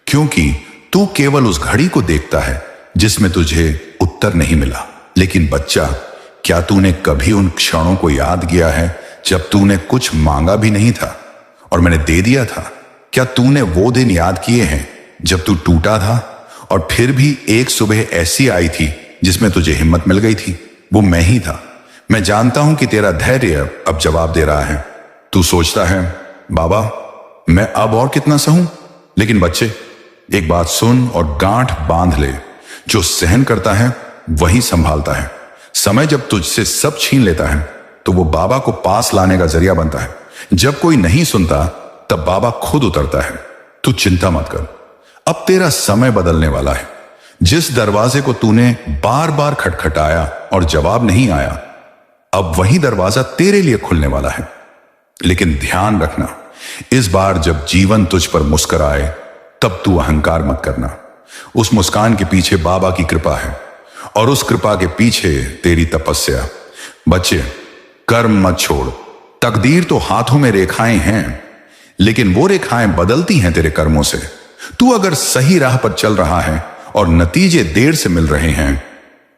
क्योंकि तू केवल उस घड़ी को देखता है जिसमें तुझे उत्तर नहीं मिला। लेकिन बच्चा, क्या तूने कभी उन क्षणों को याद किया है जब तूने कुछ मांगा भी नहीं था और मैंने दे दिया था? क्या तूने वो दिन याद किए हैं जब तू टूटा था और फिर भी एक सुबह ऐसी आई थी जिसमें तुझे हिम्मत मिल गई थी? वो मैं ही था। मैं जानता हूं कि तेरा धैर्य अब जवाब दे रहा है। तू सोचता है, बाबा मैं अब और कितना सहूं? लेकिन बच्चे, एक बात सुन और गांठ बांध ले, जो सहन करता है वही संभालता है। समय जब तुझसे सब छीन लेता है तो वो बाबा को पास लाने का जरिया बनता है। जब कोई नहीं सुनता तब बाबा खुद उतरता है। तू चिंता मत कर, अब तेरा समय बदलने वाला है। जिस दरवाजे को तूने बार बार खटखटाया और जवाब नहीं आया, अब वही दरवाजा तेरे लिए खुलने वाला है। लेकिन ध्यान रखना, इस बार जब जीवन तुझ पर मुस्कुराए तब तू अहंकार मत करना। उस मुस्कान के पीछे बाबा की कृपा है और उस कृपा के पीछे तेरी तपस्या। बच्चे, कर्म मत छोड़। तकदीर तो हाथों में रेखाएं हैं, लेकिन वो रेखाएं बदलती हैं तेरे कर्मों से। तू अगर सही राह पर चल रहा है और नतीजे देर से मिल रहे हैं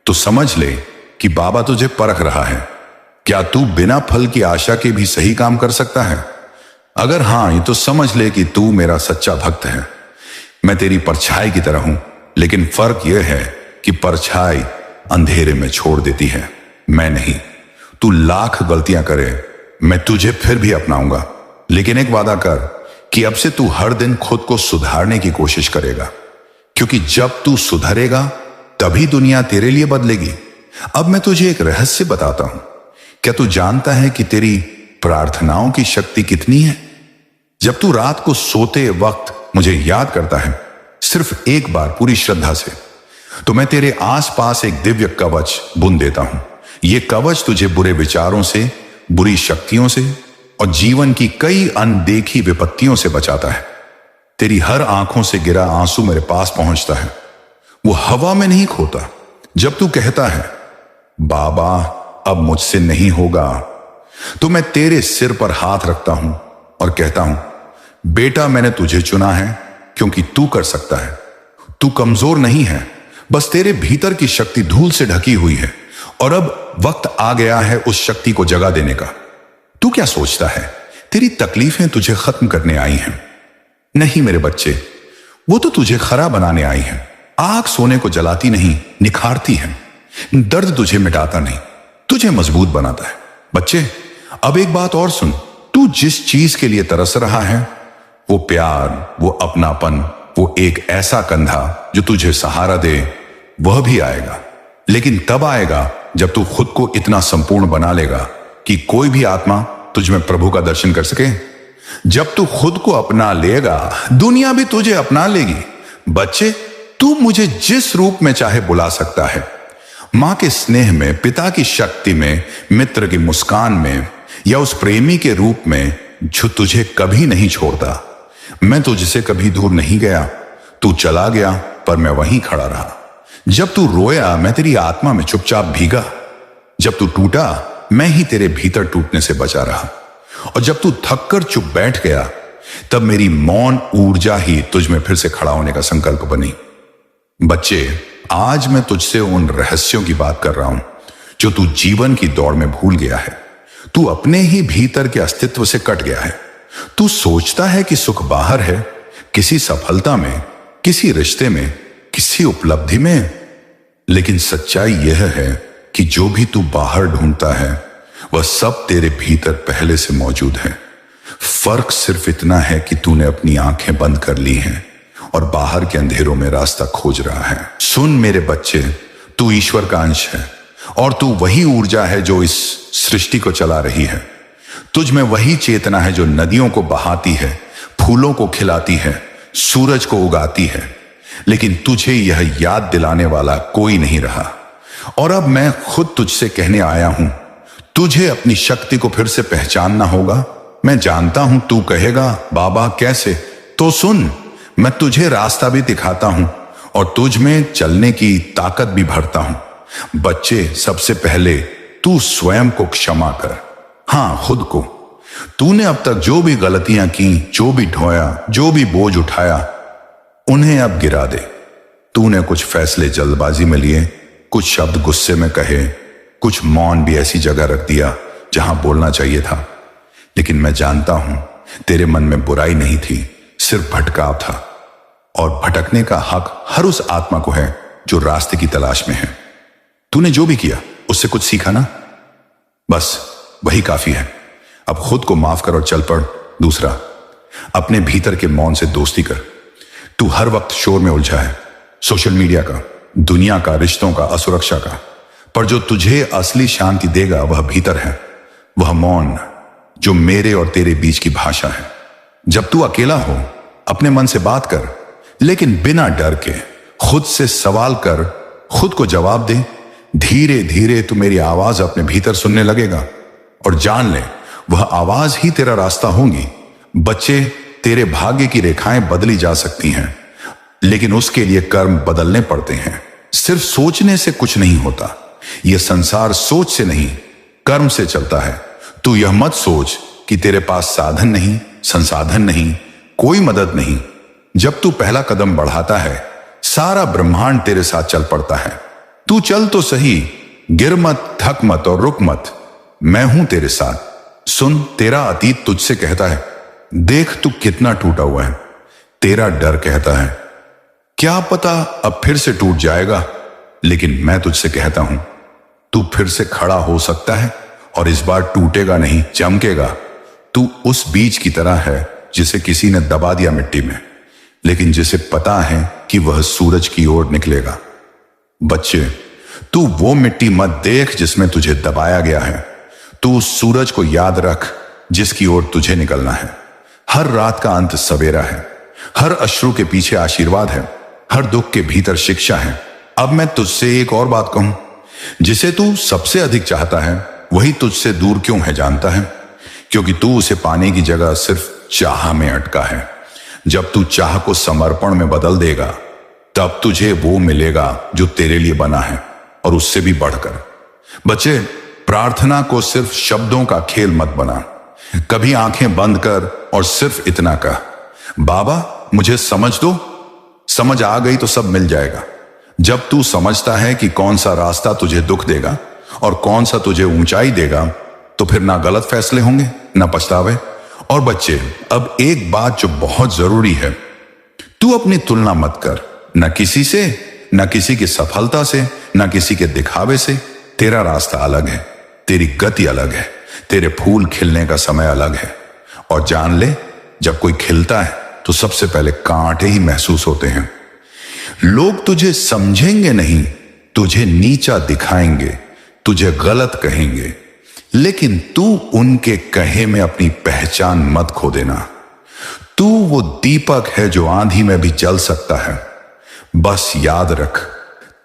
तो समझ ले कि बाबा तुझे परख रहा है। क्या तू बिना फल की आशा के भी सही काम कर सकता है? अगर हां, तो समझ ले कि तू मेरा सच्चा भक्त है। मैं तेरी परछाई की तरह हूं, लेकिन फर्क यह है कि परछाई अंधेरे में छोड़ देती है, मैं नहीं। तू लाख गलतियां करे, मैं तुझे फिर भी अपनाऊंगा। लेकिन एक वादा कर कि अब से तू हर दिन खुद को सुधारने की कोशिश करेगा, क्योंकि जब तू सुधरेगा तभी दुनिया तेरे लिए बदलेगी। अब मैं तुझे एक रहस्य बताता हूं। क्या तू जानता है कि तेरी प्रार्थनाओं की शक्ति कितनी है? जब तू रात को सोते वक्त मुझे याद करता है, सिर्फ एक बार पूरी श्रद्धा से, तो मैं तेरे आसपास एक दिव्य कवच बुन देता हूं। ये कवच तुझे बुरे विचारों से, बुरी शक्तियों से और जीवन की कई अनदेखी विपत्तियों से बचाता है। तेरी हर आंखों से गिरा आंसू मेरे पास पहुंचता है, वो हवा में नहीं खोता। जब तू कहता है बाबा अब मुझसे नहीं होगा, तो मैं तेरे सिर पर हाथ रखता हूं और कहता हूं बेटा मैंने तुझे चुना है क्योंकि तू कर सकता है। तू कमजोर नहीं है, बस तेरे भीतर की शक्ति धूल से ढकी हुई है और अब वक्त आ गया है उस शक्ति को जगा देने का। तू क्या सोचता है तेरी तकलीफें तुझे खत्म करने आई हैं? नहीं मेरे बच्चे, वो तो तुझे खरा बनाने आई हैं। आग सोने को जलाती नहीं, निखारती है। दर्द तुझे मिटाता नहीं, तुझे मजबूत बनाता है। बच्चे अब एक बात और सुन, तू जिस चीज के लिए तरस रहा है, वो प्यार, वो अपनापन, वो एक ऐसा कंधा जो तुझे सहारा दे, वह भी आएगा। लेकिन तब आएगा जब तू खुद को इतना संपूर्ण बना लेगा कि कोई भी आत्मा तुझ में प्रभु का दर्शन कर सके। जब तू खुद को अपना लेगा, दुनिया भी तुझे अपना लेगी। बच्चे तू मुझे जिस रूप में चाहे बुला सकता है, मां के स्नेह में, पिता की शक्ति में, मित्र की मुस्कान में या उस प्रेमी के रूप में जो तुझे कभी नहीं छोड़ता। मैं तुझसे कभी दूर नहीं गया, तू चला गया पर मैं वहीं खड़ा रहा। जब तू रोया मैं तेरी आत्मा में चुपचाप भीगा, जब तू टूटा मैं ही तेरे भीतर टूटने से बचा रहा, और जब तू थक कर चुप बैठ गया तब मेरी मौन ऊर्जा ही तुझ में फिर से खड़ा होने का संकल्प बनी। बच्चे आज मैं तुझसे उन रहस्यों की बात कर रहा हूं जो तू जीवन की दौड़ में भूल गया है। तू अपने ही भीतर के अस्तित्व से कट गया है। तू सोचता है कि सुख बाहर है, किसी सफलता में, किसी रिश्ते में, किसी उपलब्धि में, लेकिन सच्चाई यह है कि जो भी तू बाहर ढूंढता है वह सब तेरे भीतर पहले से मौजूद है। फर्क सिर्फ इतना है कि तूने अपनी आंखें बंद कर ली हैं और बाहर के अंधेरों में रास्ता खोज रहा है। सुन मेरे बच्चे, तू ईश्वर का अंश है और तू वही ऊर्जा है जो इस सृष्टि को चला रही है। तुझ में वही चेतना है जो नदियों को बहाती है, फूलों को खिलाती है, सूरज को उगाती है। लेकिन तुझे यह याद दिलाने वाला कोई नहीं रहा, और अब मैं खुद तुझसे कहने आया हूं, तुझे अपनी शक्ति को फिर से पहचानना होगा। मैं जानता हूं तू कहेगा बाबा कैसे, तो सुन, मैं तुझे रास्ता भी दिखाता हूं और तुझ में चलने की ताकत भी भरता हूं। बच्चे सबसे पहले तू स्वयं को क्षमा कर, हां खुद को। तूने अब तक जो भी गलतियां की, जो भी ढोया, जो भी बोझ उठाया, उन्हें अब गिरा दे। तूने कुछ फैसले जल्दबाजी में लिए, कुछ शब्द गुस्से में कहे, कुछ मौन भी ऐसी जगह रख दिया जहां बोलना चाहिए था। लेकिन मैं जानता हूं तेरे मन में बुराई नहीं थी, सिर्फ भटकाव था, और भटकने का हक हर उस आत्मा को है जो रास्ते की तलाश में है। तूने जो भी किया उससे कुछ सीखा ना, बस वही काफी है। अब खुद को माफ कर और चल पड़। दूसरा, अपने भीतर के मौन से दोस्ती कर। तू हर वक्त शोर में उलझा है, सोशल मीडिया का, दुनिया का, रिश्तों का, असुरक्षा का, पर जो तुझे असली शांति देगा वह भीतर है, वह मौन जो मेरे और तेरे बीच की भाषा है। जब तू अकेला हो अपने मन से बात कर, लेकिन बिना डर के खुद से सवाल कर, खुद को जवाब दे। धीरे धीरे तू मेरी आवाज अपने भीतर सुनने लगेगा, और जान ले वह आवाज ही तेरा रास्ता होगी। बच्चे, तेरे भाग्य की रेखाएं बदली जा सकती हैं, लेकिन उसके लिए कर्म बदलने पड़ते हैं। सिर्फ सोचने से कुछ नहीं होता। यह संसार सोच से नहीं, कर्म से चलता है। तू यह मत सोच कि तेरे पास साधन नहीं, संसाधन नहीं, कोई मदद नहीं। जब तू पहला कदम बढ़ाता है, सारा ब्रह्मांड तेरे साथ चल पड़ता है। तू चल तो सही, गिर मत, थक मत और रुक मत। मैं हूं तेरे साथ। सुन, तेरा अतीत तुझसे कहता है देख तू कितना टूटा हुआ है। तेरा डर कहता है क्या पता अब फिर से टूट जाएगा, लेकिन मैं तुझसे कहता हूं तू फिर से खड़ा हो सकता है, और इस बार टूटेगा नहीं, चमकेगा। तू उस बीज की तरह है जिसे किसी ने दबा दिया मिट्टी में, लेकिन जिसे पता है कि वह सूरज की ओर निकलेगा। बच्चे, तू वो मिट्टी मत देख जिसमें तुझे दबाया गया है। तू उस सूरज को याद रख जिसकी ओर तुझे निकलना है। हर रात का अंत सवेरा है, हर अश्रु के पीछे आशीर्वाद है, हर दुख के भीतर शिक्षा है। अब मैं तुझसे एक और बात कहूं, जिसे तू सबसे अधिक चाहता है वही तुझसे दूर क्यों है जानता है? क्योंकि तू उसे पाने की जगह सिर्फ चाह में अटका है। जब तू चाह को समर्पण में बदल देगा तब तुझे वो मिलेगा जो तेरे लिए बना है, और उससे भी बढ़कर। बच्चे, प्रार्थना को सिर्फ शब्दों का खेल मत बना। कभी आंखें बंद कर और सिर्फ इतना कह, बाबा मुझे समझ दो। समझ आ गई तो सब मिल जाएगा। जब तू समझता है कि कौन सा रास्ता तुझे दुख देगा और कौन सा तुझे ऊंचाई देगा, तो फिर ना गलत फैसले होंगे ना पछतावे। और बच्चे, अब एक बात जो बहुत जरूरी है, तू अपनी तुलना मत कर, न किसी से, न किसी की सफलता से, न किसी के दिखावे से। तेरा रास्ता अलग है, तेरी गति अलग है, तेरे फूल खिलने का समय अलग है। और जान ले, जब कोई खिलता है तो सबसे पहले कांटे ही महसूस होते हैं। लोग तुझे समझेंगे नहीं, तुझे नीचा दिखाएंगे, तुझे गलत कहेंगे, लेकिन तू उनके कहे में अपनी पहचान मत खो देना। तू वो दीपक है जो आंधी में भी जल सकता है। बस याद रख,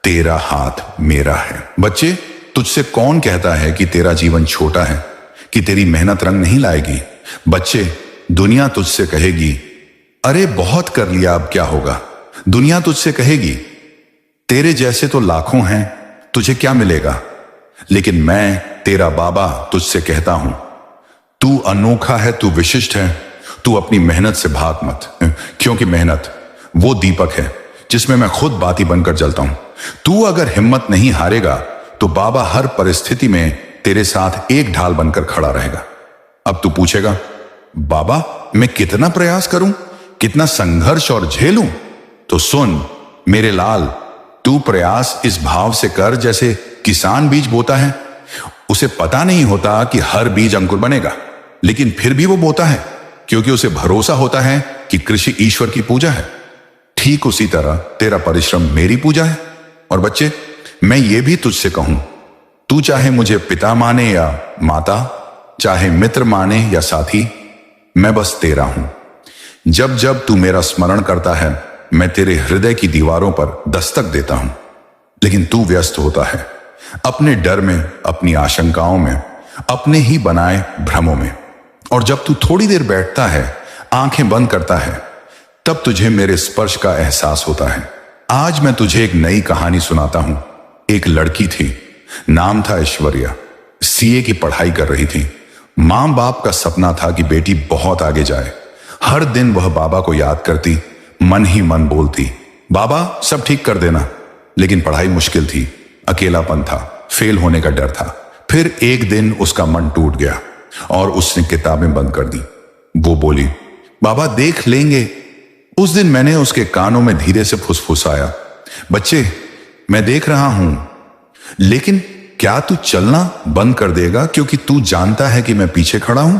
तेरा हाथ मेरा है। बच्चे, तुझसे कौन कहता है कि तेरा जीवन छोटा है, कि तेरी मेहनत रंग नहीं लाएगी? बच्चे, दुनिया तुझसे कहेगी, अरे बहुत कर लिया, अब क्या होगा? दुनिया तुझसे कहेगी, तेरे जैसे तो लाखों हैं, तुझे क्या मिलेगा? लेकिन मैं तेरा बाबा तुझसे कहता हूं, तू अनोखा है, तू विशिष्ट है। तू अपनी मेहनत से भाग मत, क्योंकि मेहनत वो दीपक है जिसमें मैं खुद बाती बनकर जलता हूं। तू अगर हिम्मत नहीं हारेगा तो बाबा हर परिस्थिति में तेरे साथ एक ढाल बनकर खड़ा रहेगा। अब तू पूछेगा, बाबा मैं कितना प्रयास करूं, कितना संघर्ष और झेलूं? तो सुन मेरे लाल, तू प्रयास इस भाव से कर जैसे किसान बीज बोता है। उसे पता नहीं होता कि हर बीज अंकुर बनेगा, लेकिन फिर भी वो बोता है, क्योंकि उसे भरोसा होता है कि कृषि ईश्वर की पूजा है। ठीक उसी तरह तेरा परिश्रम मेरी पूजा है। और बच्चे, मैं ये भी तुझसे कहूं, तू चाहे मुझे पिता माने या माता, चाहे मित्र माने या साथी, मैं बस तेरा हूं। जब जब तू मेरा स्मरण करता है, मैं तेरे हृदय की दीवारों पर दस्तक देता हूं, लेकिन तू व्यस्त होता है अपने डर में, अपनी आशंकाओं में, अपने ही बनाए भ्रमों में। और जब तू थोड़ी देर बैठता है, आंखें बंद करता है, तब तुझे मेरे स्पर्श का एहसास होता है। आज मैं तुझे एक नई कहानी सुनाता हूं। एक लड़की थी, नाम था ऐश्वर्या। सीए की पढ़ाई कर रही थी। मां बाप का सपना था कि बेटी बहुत आगे जाए। हर दिन वह बाबा को याद करती, मन ही मन बोलती, बाबा सब ठीक कर देना। लेकिन पढ़ाई मुश्किल थी, अकेलापन था, फेल होने का डर था। फिर एक दिन उसका मन टूट गया और उसने किताबें बंद कर दी। वो बोली, बाबा देख लेंगे। उस दिन मैंने उसके कानों में धीरे से फुसफुसाया, बच्चे मैं देख रहा हूं, लेकिन क्या तू चलना बंद कर देगा क्योंकि तू जानता है कि मैं पीछे खड़ा हूं?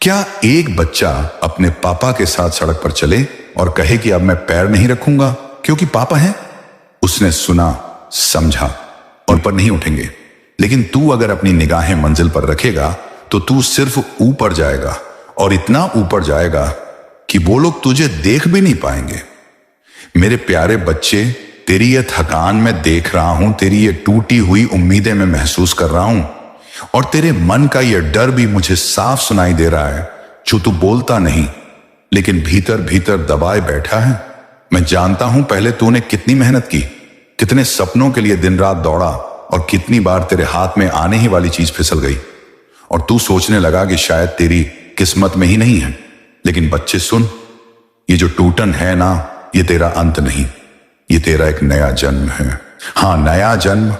क्या एक बच्चा अपने पापा के साथ सड़क पर चले और कहे कि अब मैं पैर नहीं रखूंगा क्योंकि पापा हैं? उसने सुना, समझा और पर नहीं उठेंगे। लेकिन तू अगर अपनी निगाहें मंजिल पर रखेगा तो तू सिर्फ ऊपर जाएगा, और इतना ऊपर जाएगा कि वो लोग तुझे देख भी नहीं पाएंगे। मेरे प्यारे बच्चे, तेरी ये थकान मैं देख रहा हूं, तेरी ये टूटी हुई उम्मीदें मैं महसूस कर रहा हूं, और तेरे मन का ये डर भी मुझे साफ सुनाई दे रहा है, जो तू बोलता नहीं लेकिन भीतर भीतर दबाए बैठा है। मैं जानता हूं पहले तूने कितनी मेहनत की, कितने सपनों के लिए दिन रात दौड़ा, और कितनी बार तेरे हाथ में आने ही वाली चीज फिसल गई और तू सोचने लगा कि शायद तेरी किस्मत में ही नहीं है। लेकिन बच्चे सुन, ये जो टूटन है ना, ये तेरा अंत नहीं, ये तेरा एक नया जन्म है। हाँ, नया जन्म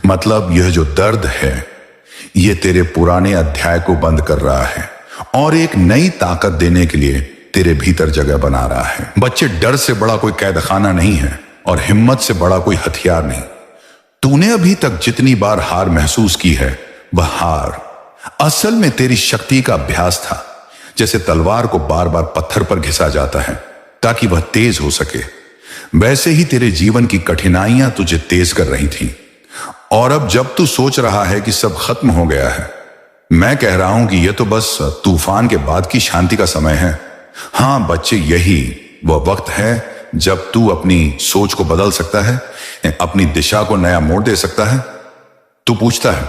मतलब यह जो दर्द है, ये तेरे पुराने अध्याय को बंद कर रहा है और एक नई ताकत देने के लिए तेरे भीतर जगह बना रहा है। बच्चे, डर से बड़ा कोई कैदखाना नहीं है और हिम्मत से बड़ा कोई हथियार नहीं। तूने अभी तक जितनी बार हार महसूस की है, वह हार असल में तेरी शक्ति का अभ्यास था। जैसे तलवार को बार बार पत्थर पर घिसा जाता है ताकि वह तेज हो सके, वैसे ही तेरे जीवन की कठिनाइयां तुझे तेज कर रही थी। और अब जब तू सोच रहा है कि सब खत्म हो गया है, मैं कह रहा हूं कि यह तो बस तूफान के बाद की शांति का समय है। हां बच्चे, यही वह वक्त है जब तू अपनी सोच को बदल सकता है, अपनी दिशा को नया मोड़ दे सकता है। तू पूछता है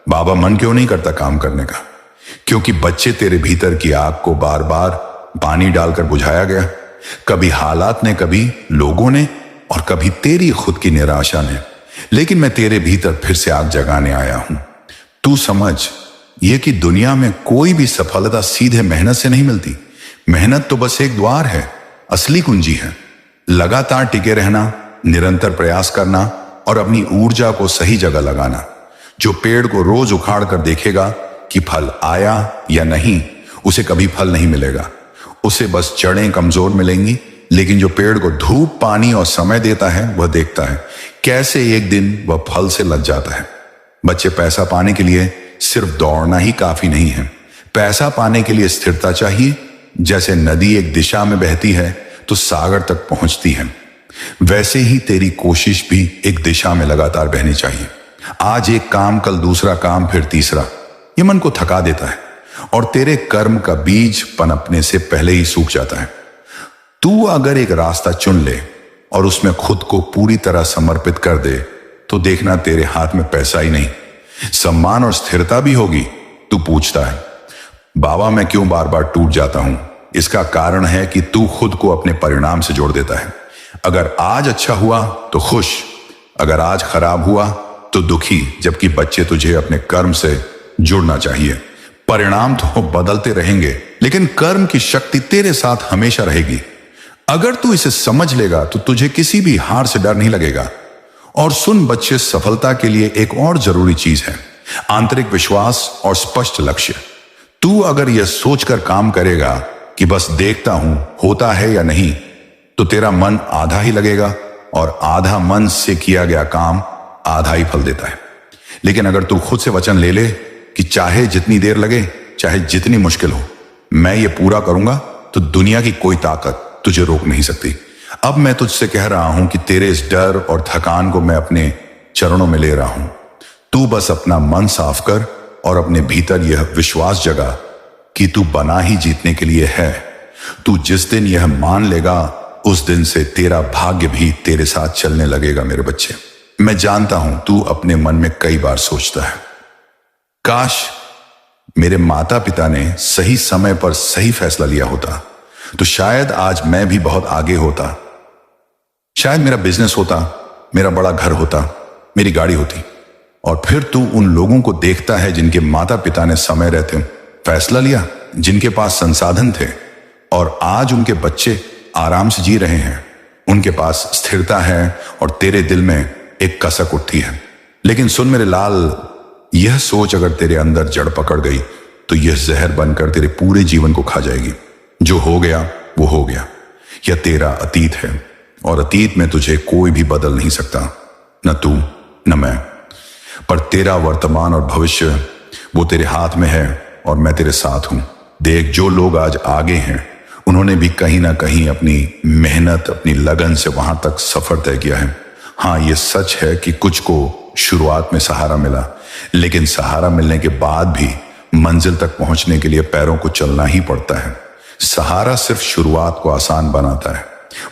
बाबा मन क्यों नहीं करता काम करने का? क्योंकि बच्चे तेरे भीतर की आग को बार बार पानी डालकर बुझाया गया, कभी हालात ने, कभी लोगों ने, और कभी तेरी खुद की निराशा ने। लेकिन मैं तेरे भीतर फिर से आग जगाने आया हूं। तू समझ ये कि दुनिया में कोई भी सफलता सीधे मेहनत से नहीं मिलती। मेहनत तो बस एक द्वार है, असली कुंजी है लगातार टिके रहना, निरंतर प्रयास करना और अपनी ऊर्जा को सही जगह लगाना। जो पेड़ को रोज उखाड़ कर देखेगा कि फल आया या नहीं, उसे कभी फल नहीं मिलेगा। उसे बस जड़ें कमजोर मिलेंगी। लेकिन जो पेड़ को धूप, पानी और समय देता है, वह देखता है कैसे एक दिन वह फल से लग जाता है। बच्चे, पैसा पाने के लिए सिर्फ दौड़ना ही काफी नहीं है। पैसा पाने के लिए स्थिरता चाहिए। जैसे नदी एक दिशा में बहती है तो सागर तक पहुंचती है, वैसे ही तेरी कोशिश भी एक दिशा में लगातार बहनी चाहिए। आज एक काम, कल दूसरा काम, फिर तीसरा। ये मन को थका देता है और तेरे कर्म का बीज पनपने से पहले ही सूख जाता है। तू अगर एक रास्ता चुन ले और उसमें खुद को पूरी तरह समर्पित कर दे तो देखना तेरे हाथ में पैसा ही नहीं, सम्मान और स्थिरता भी होगी। तू पूछता है बाबा मैं क्यों बार बार टूट जाता हूं? इसका कारण है कि तू खुद को अपने परिणाम से जोड़ देता है। अगर आज अच्छा हुआ तो खुश, अगर आज खराब हुआ तो दुखी, जबकि बच्चे तुझे अपने कर्म से जुड़ना चाहिए। परिणाम तो बदलते रहेंगे लेकिन कर्म की शक्ति तेरे साथ हमेशा रहेगी। अगर तू इसे समझ लेगा तो तुझे किसी भी हार से डर नहीं लगेगा। और सुन बच्चे, सफलता के लिए एक और जरूरी चीज है, आंतरिक विश्वास और स्पष्ट लक्ष्य। तू अगर यह सोचकर काम करेगा कि बस देखता हूं होता है या नहीं, तो तेरा मन आधा ही लगेगा और आधा मन से किया गया काम आधा ही फल देता है। लेकिन अगर तू खुद से वचन ले ले कि चाहे जितनी देर लगे, चाहे जितनी मुश्किल हो, मैं ये पूरा करूंगा, तो दुनिया की कोई ताकत तुझे रोक नहीं सकती। अब मैं तुझसे कह रहा हूं कि तेरे इस डर और थकान को मैं अपने चरणों में ले रहा हूं। तू बस अपना मन साफ कर और अपने भीतर यह विश्वास जगा कि तू बना ही जीतने के लिए है। तू जिस दिन यह मान लेगा, उस दिन से तेरा भाग्य भी तेरे साथ चलने लगेगा। मेरे बच्चे, मैं जानता हूं तू अपने मन में कई बार सोचता है, काश मेरे माता पिता ने सही समय पर सही फैसला लिया होता तो शायद आज मैं भी बहुत आगे होता। शायद मेरा बिजनेस होता, मेरा बड़ा घर होता, मेरी गाड़ी होती। और फिर तू उन लोगों को देखता है जिनके माता पिता ने समय रहते फैसला लिया, जिनके पास संसाधन थे और आज उनके बच्चे आराम से जी रहे हैं। उनके पास स्थिरता है और तेरे दिल में एक कसक उठती है। लेकिन सुन मेरे लाल, यह सोच अगर तेरे अंदर जड़ पकड़ गई तो यह जहर बनकर तेरे पूरे जीवन को खा जाएगी। जो हो गया वो हो गया। यह तेरा अतीत है और अतीत में तुझे कोई भी बदल नहीं सकता, न तू न मैं। पर तेरा वर्तमान और भविष्य वो तेरे हाथ में है और मैं तेरे साथ हूं। देख, जो लोग आज आगे हैं उन्होंने भी कहीं ना कहीं अपनी मेहनत, अपनी लगन से वहां तक सफर तय किया है। हाँ, ये सच है कि कुछ को शुरुआत में सहारा मिला, लेकिन सहारा मिलने के बाद भी मंजिल तक पहुंचने के लिए पैरों को चलना ही पड़ता है। सहारा सिर्फ शुरुआत को आसान बनाता है,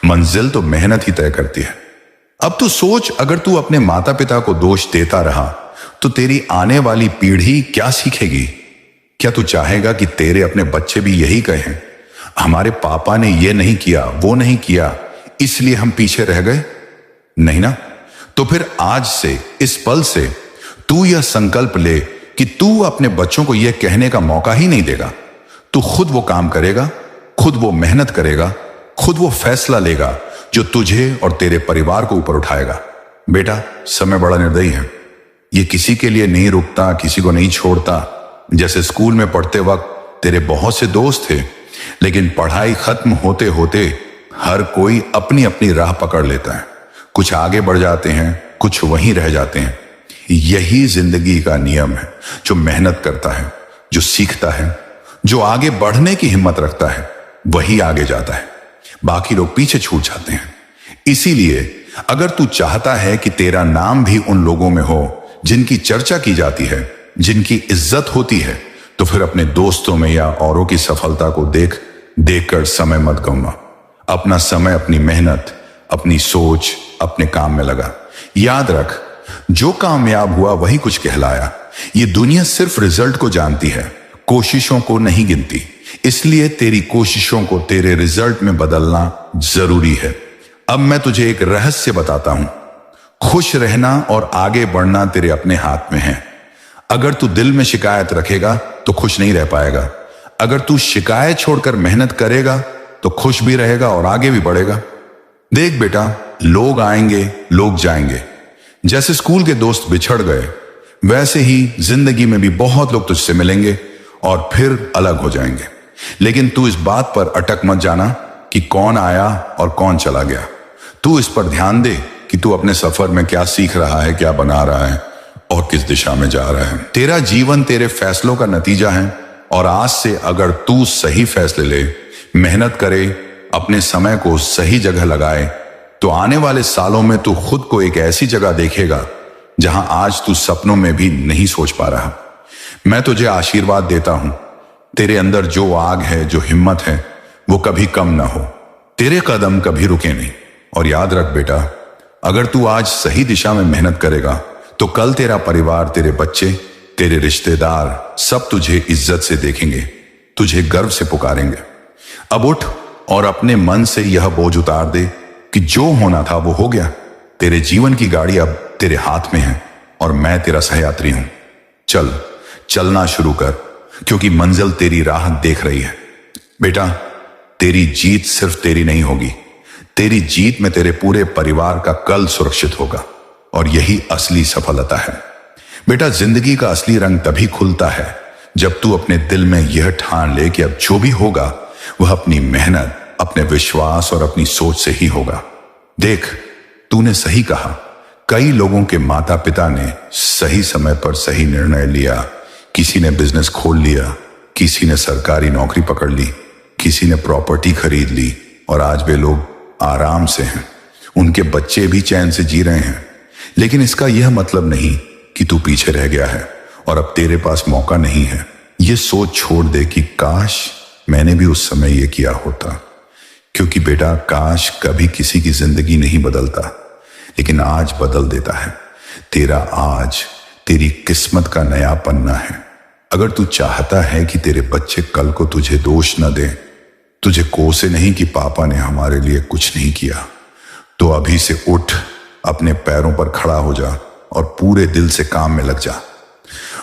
मंजिल तो मेहनत ही तय करती है। अब तू सोच, अगर तू अपने माता पिता को दोष देता रहा तो तेरी आने वाली पीढ़ी क्या सीखेगी? क्या तू चाहेगा कि तेरे अपने बच्चे भी यही कहें, हमारे पापा ने ये नहीं किया, वो नहीं किया, इसलिए हम पीछे रह गए? नहीं ना। तो फिर आज से, इस पल से तू यह संकल्प ले कि तू अपने बच्चों को यह कहने का मौका ही नहीं देगा। तू खुद वो काम करेगा, खुद वो मेहनत करेगा, खुद वो फैसला लेगा जो तुझे और तेरे परिवार को ऊपर उठाएगा। बेटा, समय बड़ा निर्दयी है। ये किसी के लिए नहीं रुकता, किसी को नहीं छोड़ता। जैसे स्कूल में पढ़ते वक्त तेरे बहुत से दोस्त थे, लेकिन पढ़ाई खत्म होते होते हर कोई अपनी अपनी राह पकड़ लेता है। कुछ आगे बढ़ जाते हैं, कुछ वहीं रह जाते हैं। यही जिंदगी का नियम है। जो मेहनत करता है, जो सीखता है, जो आगे बढ़ने की हिम्मत रखता है, वही आगे जाता है। बाकी लोग पीछे छूट जाते हैं। इसीलिए अगर तू चाहता है कि तेरा नाम भी उन लोगों में हो जिनकी चर्चा की जाती है, जिनकी इज्जत होती है, तो फिर अपने दोस्तों में या औरों की सफलता को देखकर समय मत गंवा। अपना समय अपनी मेहनत, अपनी सोच, अपने काम में लगा। याद रख, जो कामयाब हुआ वही कुछ कहलाया। ये दुनिया सिर्फ रिजल्ट को जानती है, कोशिशों को नहीं गिनती। इसलिए तेरी कोशिशों को तेरे रिजल्ट में बदलना जरूरी है। अब मैं तुझे एक रहस्य बताता हूं। खुश रहना और आगे बढ़ना तेरे अपने हाथ में है। अगर तू दिल में शिकायत रखेगा तो खुश नहीं रह पाएगा। अगर तू शिकायत छोड़कर मेहनत करेगा तो खुश भी रहेगा और आगे भी बढ़ेगा। देख बेटा, लोग आएंगे, लोग जाएंगे। जैसे स्कूल के दोस्त बिछड़ गए, वैसे ही जिंदगी में भी बहुत लोग तुझसे मिलेंगे और फिर अलग हो जाएंगे। लेकिन तू इस बात पर अटक मत जाना कि कौन आया और कौन चला गया। तू इस पर ध्यान दे कि तू अपने सफर में क्या सीख रहा है, क्या बना रहा है और किस दिशा में जा रहा है। तेरा जीवन तेरे फैसलों का नतीजा है और आज से अगर तू सही फैसले ले, मेहनत करे, अपने समय को सही जगह लगाए, तो आने वाले सालों में तू खुद को एक ऐसी जगह देखेगा जहां आज तू सपनों में भी नहीं सोच पा रहा। मैं तुझे आशीर्वाद देता हूं, तेरे अंदर जो आग है, जो हिम्मत है, वो कभी कम ना हो। तेरे कदम कभी रुके नहीं। और याद रख बेटा, अगर तू आज सही दिशा में मेहनत करेगा तो कल तेरा परिवार, तेरे बच्चे, तेरे रिश्तेदार सब तुझे इज्जत से देखेंगे, तुझे गर्व से पुकारेंगे। अब उठ और अपने मन से यह बोझ उतार दे कि जो होना था वो हो गया। तेरे जीवन की गाड़ी अब तेरे हाथ में है और मैं तेरा सहयात्री हूं। चल, चलना शुरू कर, क्योंकि मंजिल तेरी राह देख रही है। बेटा, तेरी जीत सिर्फ तेरी नहीं होगी, तेरी जीत में तेरे पूरे परिवार का कल सुरक्षित होगा और यही असली सफलता है। बेटा, जिंदगी का असली रंग तभी खुलता है जब तू अपने दिल में यह ठान ले कि अब जो भी होगा वह अपनी मेहनत, अपने विश्वास और अपनी सोच से ही होगा। देख, तूने सही कहा। कई लोगों के माता पिता ने सही समय पर सही निर्णय लिया। किसी ने बिजनेस खोल लिया, किसी ने सरकारी नौकरी पकड़ ली, किसी ने प्रॉपर्टी खरीद ली और आज वे लोग आराम से हैं। उनके बच्चे भी चैन से जी रहे हैं। लेकिन इसका यह मतलब नहीं कि तू पीछे रह गया है और अब तेरे पास मौका नहीं है। यह सोच छोड़ दे कि काश मैंने भी उस समय यह किया होता। क्योंकि बेटा, काश कभी किसी की जिंदगी नहीं बदलता, लेकिन आज बदल देता है। तेरा आज तेरी किस्मत का नया पन्ना है। अगर तू चाहता है कि तेरे बच्चे कल को तुझे दोष न दें, तुझे कोसे नहीं कि पापा ने हमारे लिए कुछ नहीं किया, तो अभी से उठ, अपने पैरों पर खड़ा हो जा और पूरे दिल से काम में लग जा।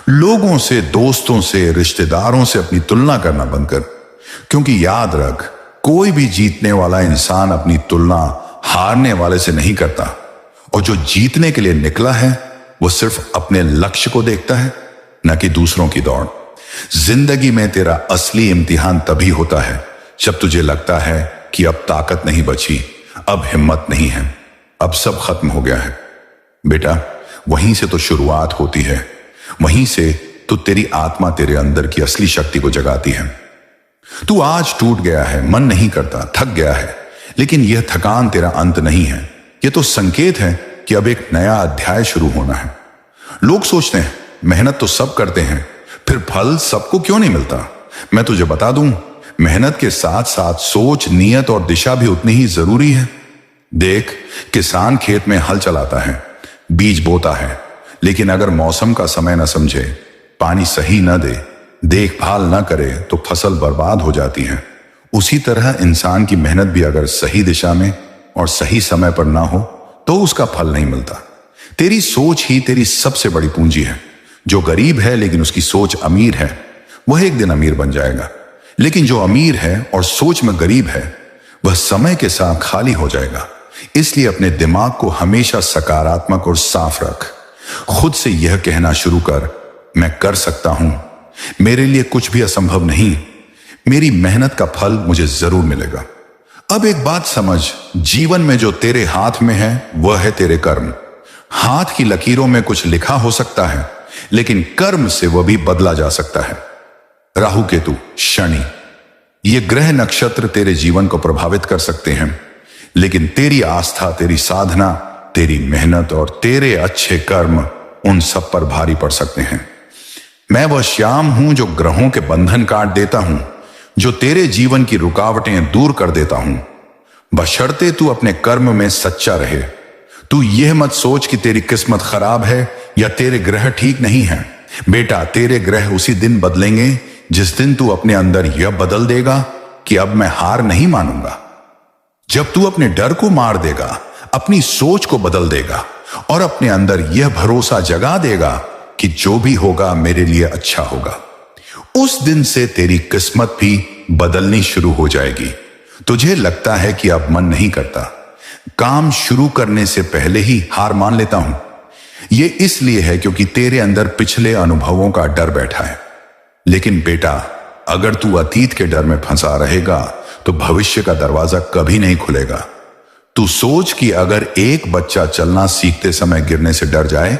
लोगों से, दोस्तों से, रिश्तेदारों से अपनी तुलना करना बंद कर। क्योंकि याद रख, कोई भी जीतने वाला इंसान अपनी तुलना हारने वाले से नहीं करता। और जो जीतने के लिए निकला है वो सिर्फ अपने लक्ष्य को देखता है, न कि दूसरों की दौड़। जिंदगी में तेरा असली इम्तिहान तभी होता है जब तुझे लगता है कि अब ताकत नहीं बची, अब हिम्मत नहीं है, अब सब खत्म हो गया है। बेटा, वहीं से तो शुरुआत होती है। वहीं से तो तेरी आत्मा तेरे अंदर की असली शक्ति को जगाती है। तू आज टूट गया है, मन नहीं करता, थक गया है, लेकिन यह थकान तेरा अंत नहीं है। यह तो संकेत है कि अब एक नया अध्याय शुरू होना है। लोग सोचते हैं मेहनत तो सब करते हैं, फिर फल सबको क्यों नहीं मिलता? मैं तुझे बता दूं, मेहनत के साथ साथ सोच, नियत और दिशा भी उतनी ही जरूरी है। देख, किसान खेत में हल चलाता है, बीज बोता है, लेकिन अगर मौसम का समय न समझे, पानी सही न दे, देखभाल न करे तो फसल बर्बाद हो जाती है। उसी तरह इंसान की मेहनत भी अगर सही दिशा में और सही समय पर ना हो तो उसका फल नहीं मिलता। तेरी सोच ही तेरी सबसे बड़ी पूंजी है। जो गरीब है लेकिन उसकी सोच अमीर है, वह एक दिन अमीर बन जाएगा। लेकिन जो अमीर है और सोच में गरीब है, वह समय के साथ खाली हो जाएगा। इसलिए अपने दिमाग को हमेशा सकारात्मक और साफ रख। खुद से यह कहना शुरू कर, मैं कर सकता हूं, मेरे लिए कुछ भी असंभव नहीं, मेरी मेहनत का फल मुझे जरूर मिलेगा। अब एक बात समझ, जीवन में जो तेरे हाथ में है वह है तेरे कर्म। हाथ की लकीरों में कुछ लिखा हो सकता है, लेकिन कर्म से वह भी बदला जा सकता है। राहु केतु, शनि, ये ग्रह नक्षत्र तेरे जीवन को प्रभावित कर सकते हैं, लेकिन तेरी आस्था, तेरी साधना, तेरी मेहनत और तेरे अच्छे कर्म उन सब पर भारी पड़ सकते हैं। मैं वह श्याम हूं जो ग्रहों के बंधन काट देता हूं, जो तेरे जीवन की रुकावटें दूर कर देता हूं, बशर्ते तू अपने कर्म में सच्चा रहे। तू यह मत सोच कि तेरी किस्मत खराब है या तेरे ग्रह ठीक नहीं है। बेटा, तेरे ग्रह उसी दिन बदलेंगे जिस दिन तू अपने अंदर यह बदल देगा कि अब मैं हार नहीं मानूंगा। जब तू अपने डर को मार देगा, अपनी सोच को बदल देगा और अपने अंदर यह भरोसा जगा देगा कि जो भी होगा मेरे लिए अच्छा होगा, उस दिन से तेरी किस्मत भी बदलनी शुरू हो जाएगी। तुझे लगता है कि अब मन नहीं करता, काम शुरू करने से पहले ही हार मान लेता हूं। यह इसलिए है क्योंकि तेरे अंदर पिछले अनुभवों का डर बैठा है। लेकिन बेटा, अगर तू अतीत के डर में फंसा रहेगा तो भविष्य का दरवाजा कभी नहीं खुलेगा। तू सोच कि अगर एक बच्चा चलना सीखते समय गिरने से डर जाए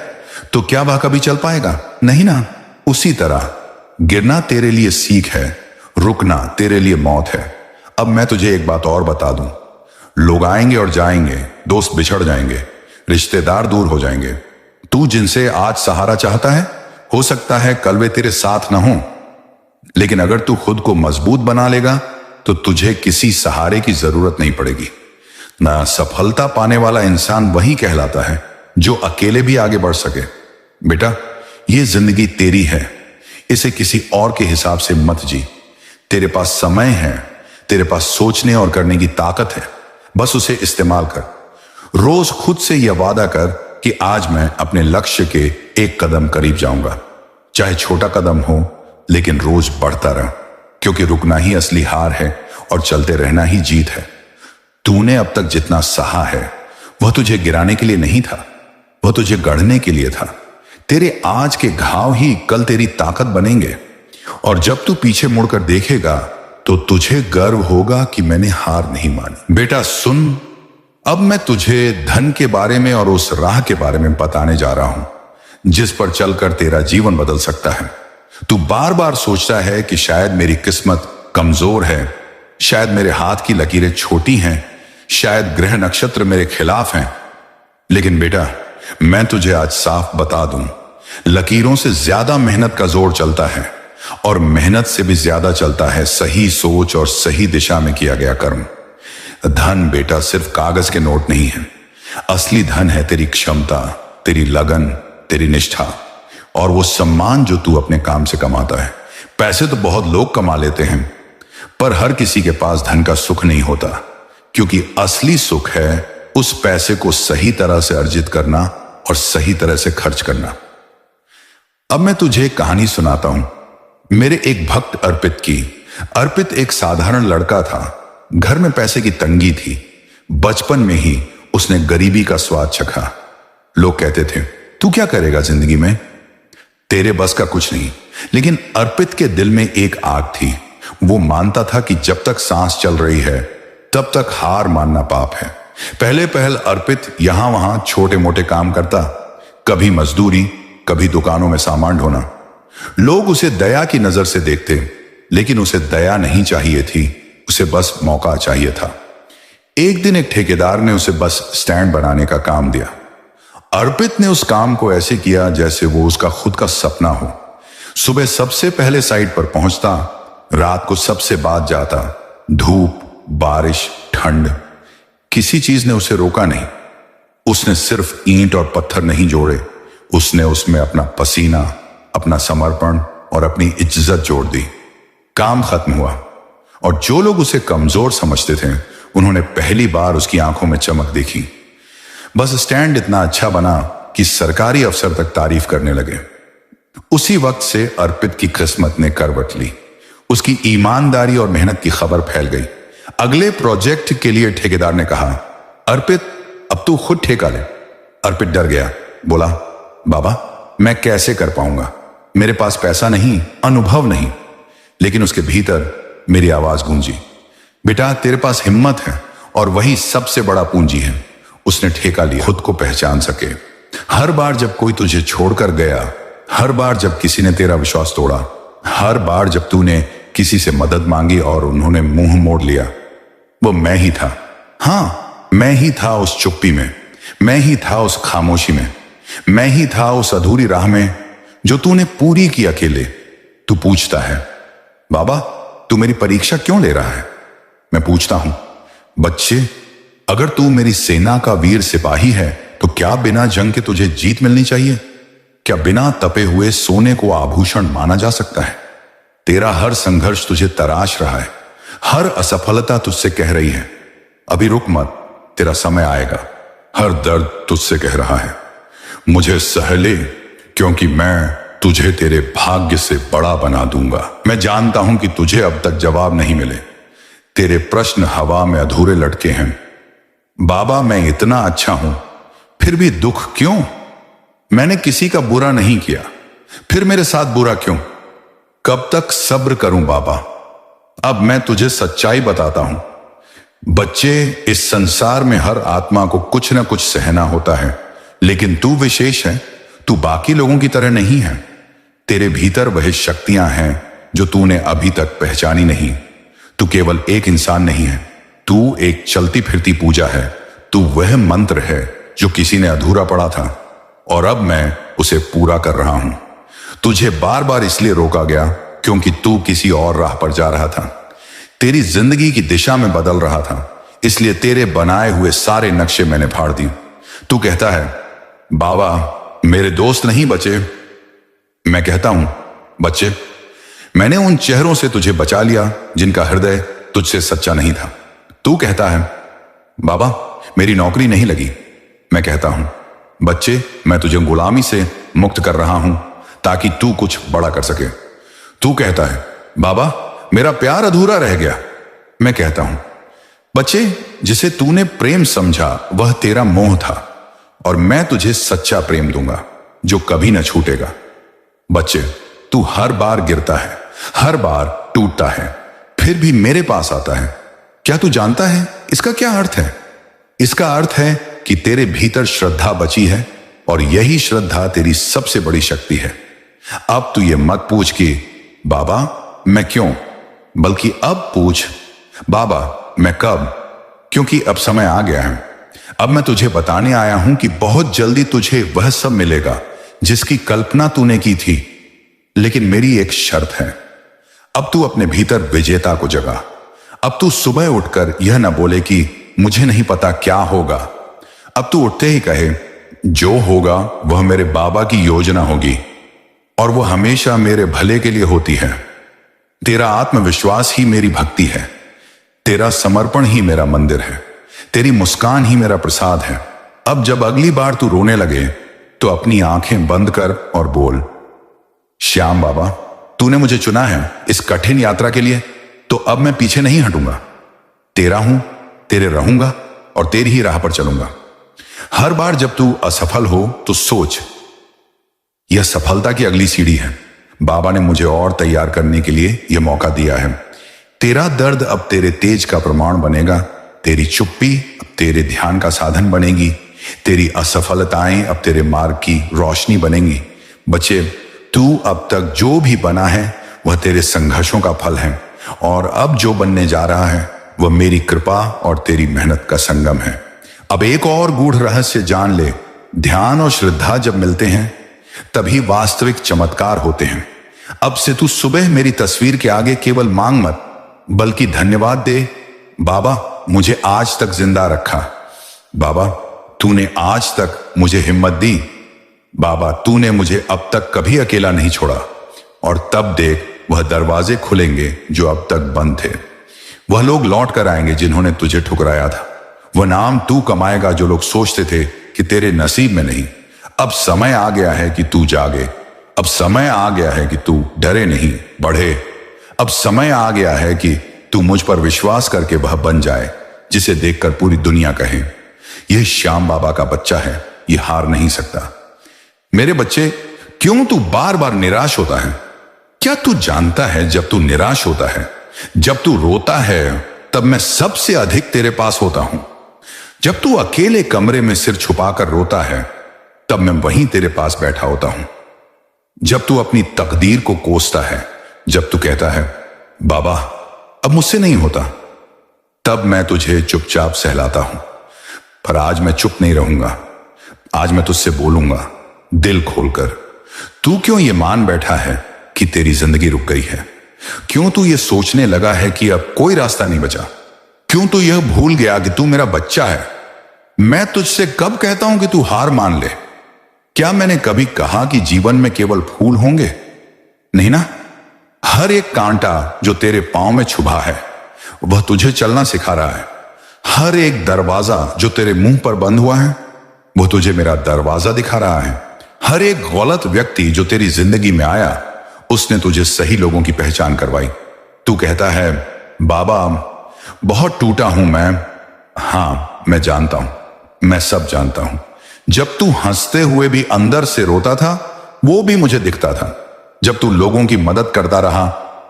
तो क्या वह कभी चल पाएगा? नहीं ना। उसी तरह गिरना तेरे लिए सीख है, रुकना तेरे लिए मौत है। अब मैं तुझे एक बात और बता दूं, लोग आएंगे और जाएंगे, दोस्त बिछड़ जाएंगे, रिश्तेदार दूर हो जाएंगे। तू जिनसे आज सहारा चाहता है, हो सकता है कल वे तेरे साथ ना हो, लेकिन अगर तू खुद को मजबूत बना लेगा तो तुझे किसी सहारे की जरूरत नहीं पड़ेगी ना। सफलता पाने वाला इंसान वही कहलाता है जो अकेले भी आगे बढ़ सके। बेटा, यह जिंदगी तेरी है, इसे किसी और के हिसाब से मत जी। तेरे पास समय है, तेरे पास सोचने और करने की ताकत है, बस उसे इस्तेमाल कर। रोज खुद से यह वादा कर कि आज मैं अपने लक्ष्य के एक कदम करीब जाऊंगा, चाहे छोटा कदम हो, लेकिन रोज बढ़ता रह, क्योंकि रुकना ही असली हार है और चलते रहना ही जीत है। तूने अब तक जितना सहा है वह तुझे गिराने के लिए नहीं था, वह तुझे गढ़ने के लिए था। तेरे आज के घाव ही कल तेरी ताकत बनेंगे और जब तू पीछे मुड़कर देखेगा तो तुझे गर्व होगा कि मैंने हार नहीं मानी। बेटा सुन, अब मैं तुझे धन के बारे में और उस राह के बारे में बताने जा रहा हूं जिस पर चलकर तेरा जीवन बदल सकता है। तू बार बार सोचता है कि शायद मेरी किस्मत कमजोर है, शायद मेरे हाथ की लकीरें छोटी हैं, शायद ग्रह नक्षत्र मेरे खिलाफ हैं। लेकिन बेटा, मैं तुझे आज साफ बता दूं, लकीरों से ज्यादा मेहनत का जोर चलता है और मेहनत से भी ज्यादा चलता है सही सोच और सही दिशा में किया गया कर्म। धन बेटा सिर्फ कागज के नोट नहीं है, असली धन है तेरी क्षमता, तेरी लगन, तेरी निष्ठा और वो सम्मान जो तू अपने काम से कमाता है। पैसे तो बहुत लोग कमा लेते हैं, पर हर किसी के पास धन का सुख नहीं होता, क्योंकि असली सुख है उस पैसे को सही तरह से अर्जित करना और सही तरह से खर्च करना। अब मैं तुझे एक कहानी सुनाता हूं, मेरे एक भक्त अर्पित की। अर्पित एक साधारण लड़का था, घर में पैसे की तंगी थी। बचपन में ही उसने गरीबी का स्वाद चखा। लोग कहते थे, तू क्या करेगा जिंदगी में, तेरे बस का कुछ नहीं। लेकिन अर्पित के दिल में एक आग थी। वो मानता था कि जब तक सांस चल रही है तब तक हार मानना पाप है। पहले पहल अर्पित यहां वहां छोटे मोटे काम करता, कभी मजदूरी, कभी दुकानों में सामान ढोना। लोग उसे दया की नजर से देखते, लेकिन उसे दया नहीं चाहिए थी, उसे बस मौका चाहिए था। एक दिन एक ठेकेदार ने उसे बस स्टैंड बनाने का काम दिया। अर्पित ने उस काम को ऐसे किया जैसे वो उसका खुद का सपना हो। सुबह सबसे पहले साइट पर पहुंचता, रात को सबसे बाद जाता। धूप, बारिश, ठंड, किसी चीज ने उसे रोका नहीं। उसने सिर्फ ईंट और पत्थर नहीं जोड़े, उसने उसमें अपना पसीना, अपना समर्पण और अपनी इज्जत जोड़ दी। काम खत्म हुआ और जो लोग उसे कमजोर समझते थे उन्होंने पहली बार उसकी आंखों में चमक देखी। बस स्टैंड इतना अच्छा बना कि सरकारी अफसर तक तारीफ करने लगे। उसी वक्त से अर्पित की किस्मत ने करवट ली। उसकी ईमानदारी और मेहनत की खबर फैल गई। अगले प्रोजेक्ट के लिए ठेकेदार ने कहा, अर्पित अब तू खुद ठेका ले। अर्पित डर गया, बोला, बाबा मैं कैसे कर पाऊंगा, मेरे पास पैसा नहीं, अनुभव नहीं। लेकिन उसके भीतर मेरी आवाज गूंजी, बेटा तेरे पास हिम्मत है और वही सबसे बड़ा पूंजी है। उसने ठेका लिया, खुद को पहचान सके। हर बार जब कोई तुझे छोड़कर गया, हर बार जब किसी ने तेरा विश्वास तोड़ा, हर बार जब तूने किसी से मदद मांगी और उन्होंने मुंह मोड़ लिया, वो मैं ही था। हां, मैं ही था उस चुप्पी में, मैं ही था उस खामोशी में, मैं ही था उस अधूरी राह में जो तूने पूरी की अकेले। तू पूछता है, बाबा तू मेरी परीक्षा क्यों ले रहा है? मैं पूछता हूं, बच्चे अगर तू मेरी सेना का वीर सिपाही है तो क्या बिना जंग के तुझे जीत मिलनी चाहिए? क्या बिना तपे हुए सोने को आभूषण माना जा सकता है? तेरा हर संघर्ष तुझे तराश रहा है, हर असफलता तुझसे कह रही है अभी रुक मत, तेरा समय आएगा। हर दर्द तुझसे कह रहा है मुझे सह ले, क्योंकि मैं तुझे तेरे भाग्य से बड़ा बना दूंगा। मैं जानता हूं कि तुझे अब तक जवाब नहीं मिले, तेरे प्रश्न हवा में अधूरे लटके हैं। बाबा, मैं इतना अच्छा हूं फिर भी दुख क्यों? मैंने किसी का बुरा नहीं किया, फिर मेरे साथ बुरा क्यों? कब तक सब्र करूं बाबा? अब मैं तुझे सच्चाई बताता हूं। बच्चे, इस संसार में हर आत्मा को कुछ न कुछ सहना होता है, लेकिन तू विशेष है। तू बाकी लोगों की तरह नहीं है। तेरे भीतर वह शक्तियां हैं जो तूने अभी तक पहचानी नहीं। तू केवल एक इंसान नहीं है, तू एक चलती फिरती पूजा है। तू वह मंत्र है जो किसी ने अधूरा पढ़ा था और अब मैं उसे पूरा कर रहा हूं। तुझे बार बार इसलिए रोका गया क्योंकि तू किसी और राह पर जा रहा था, तेरी जिंदगी की दिशा में बदल रहा था, इसलिए तेरे बनाए हुए सारे नक्शे मैंने फाड़ दिए। तू कहता है बाबा मेरे दोस्त नहीं बचे। मैं कहता हूं बच्चे, मैंने उन चेहरों से तुझे बचा लिया जिनका हृदय तुझसे सच्चा नहीं था। तू कहता है बाबा मेरी नौकरी नहीं लगी। मैं कहता हूं बच्चे, मैं तुझे गुलामी से मुक्त कर रहा हूं ताकि तू कुछ बड़ा कर सके। तू कहता है बाबा मेरा प्यार अधूरा रह गया। मैं कहता हूं बच्चे, जिसे तूने प्रेम समझा वह तेरा मोह था और मैं तुझे सच्चा प्रेम दूंगा जो कभी न छूटेगा। बच्चे, तू हर बार गिरता है, हर बार टूटता है, फिर भी मेरे पास आता है। क्या तू जानता है इसका क्या अर्थ है? इसका अर्थ है कि तेरे भीतर श्रद्धा बची है और यही श्रद्धा तेरी सबसे बड़ी शक्ति है। अब तू ये मत पूछ कि बाबा मैं क्यों, बल्कि अब पूछ बाबा मैं कब, क्योंकि अब समय आ गया है। अब मैं तुझे बताने आया हूं कि बहुत जल्दी तुझे वह सब मिलेगा जिसकी कल्पना तूने की थी, लेकिन मेरी एक शर्त है। अब तू अपने भीतर विजेता को जगा। अब तू सुबह उठकर यह न बोले कि मुझे नहीं पता क्या होगा। अब तू उठते ही कहे जो होगा वह मेरे बाबा की योजना होगी और वह हमेशा मेरे भले के लिए होती है। तेरा आत्मविश्वास ही मेरी भक्ति है, तेरा समर्पण ही मेरा मंदिर है, तेरी मुस्कान ही मेरा प्रसाद है। अब जब अगली बार तू रोने लगे तो अपनी आंखें बंद कर और बोल श्याम बाबा तूने मुझे चुना है इस कठिन यात्रा के लिए, तो अब मैं पीछे नहीं हटूंगा। तेरा हूं, तेरे रहूंगा और तेरी ही राह पर चलूंगा। हर बार जब तू असफल हो तो सोच यह सफलता की अगली सीढ़ी है। बाबा ने मुझे और तैयार करने के लिए यह मौका दिया है। तेरा दर्द अब तेरे तेज का प्रमाण बनेगा, तेरी चुप्पी अब तेरे ध्यान का साधन बनेगी, तेरी असफलताएं अब तेरे मार्ग की रोशनी बनेंगी। बच्चे, तू अब तक जो भी बना है वह तेरे संघर्षों का फल है और अब जो बनने जा रहा है वह मेरी कृपा और तेरी मेहनत का संगम है। अब एक और गूढ़ रहस्य जान ले, ध्यान और श्रद्धा जब मिलते हैं तभी वास्तविक चमत्कार होते हैं। अब से तू सुबह मेरी तस्वीर के आगे केवल मांग मत, बल्कि धन्यवाद दे। बाबा मुझे आज तक जिंदा रखा, बाबा तूने आज तक मुझे हिम्मत दी, बाबा तूने मुझे अब तक कभी अकेला नहीं छोड़ा। और तब देख वह दरवाजे खुलेंगे जो अब तक बंद थे, वह लोग लौट कर आएंगे जिन्होंने तुझे ठुकराया था, वह नाम तू कमाएगा जो लोग सोचते थे कि तेरे नसीब में नहीं। अब समय आ गया है कि तू जागे, अब समय आ गया है कि तू डरे नहीं बढ़े। अब समय आ गया है कि तू मुझ पर विश्वास करके वह बन जाए जिसे देखकर पूरी दुनिया कहे यह श्याम बाबा का बच्चा है, यह हार नहीं सकता। मेरे बच्चे, क्यों तू बार बार निराश होता है? क्या तू जानता है जब तू निराश होता है, जब तू रोता है, तब मैं सबसे अधिक तेरे पास होता हूं। जब तू अकेले कमरे में सिर छुपाकर रोता है तब मैं वहीं तेरे पास बैठा होता हूं। जब तू अपनी तकदीर को कोसता है, जब तू कहता है बाबा अब मुझसे नहीं होता, तब मैं तुझे चुपचाप सहलाता हूं। पर आज मैं चुप नहीं रहूंगा, आज मैं तुझसे बोलूंगा दिल खोलकर। तू क्यों ये मान बैठा है कि तेरी जिंदगी रुक गई है? क्यों तू ये सोचने लगा है कि अब कोई रास्ता नहीं बचा? क्यों तू यह भूल गया कि तू मेरा बच्चा है? मैं तुझसे कब कहता हूं कि तू हार मान ले? क्या मैंने कभी कहा कि जीवन में केवल फूल होंगे? नहीं ना। हर एक कांटा जो तेरे पांव में छुपा है वह तुझे चलना सिखा रहा है। हर एक दरवाजा जो तेरे मुंह पर बंद हुआ है वो तुझे मेरा दरवाजा दिखा रहा है। हर एक गलत व्यक्ति जो तेरी जिंदगी में आया उसने तुझे सही लोगों की पहचान करवाई। तू कहता है बाबा बहुत टूटा हूं मैं। हां, मैं जानता हूं, मैं सब जानता हूं। जब तू हंसते हुए भी अंदर से रोता था वो भी मुझे दिखता था। जब तू लोगों की मदद करता रहा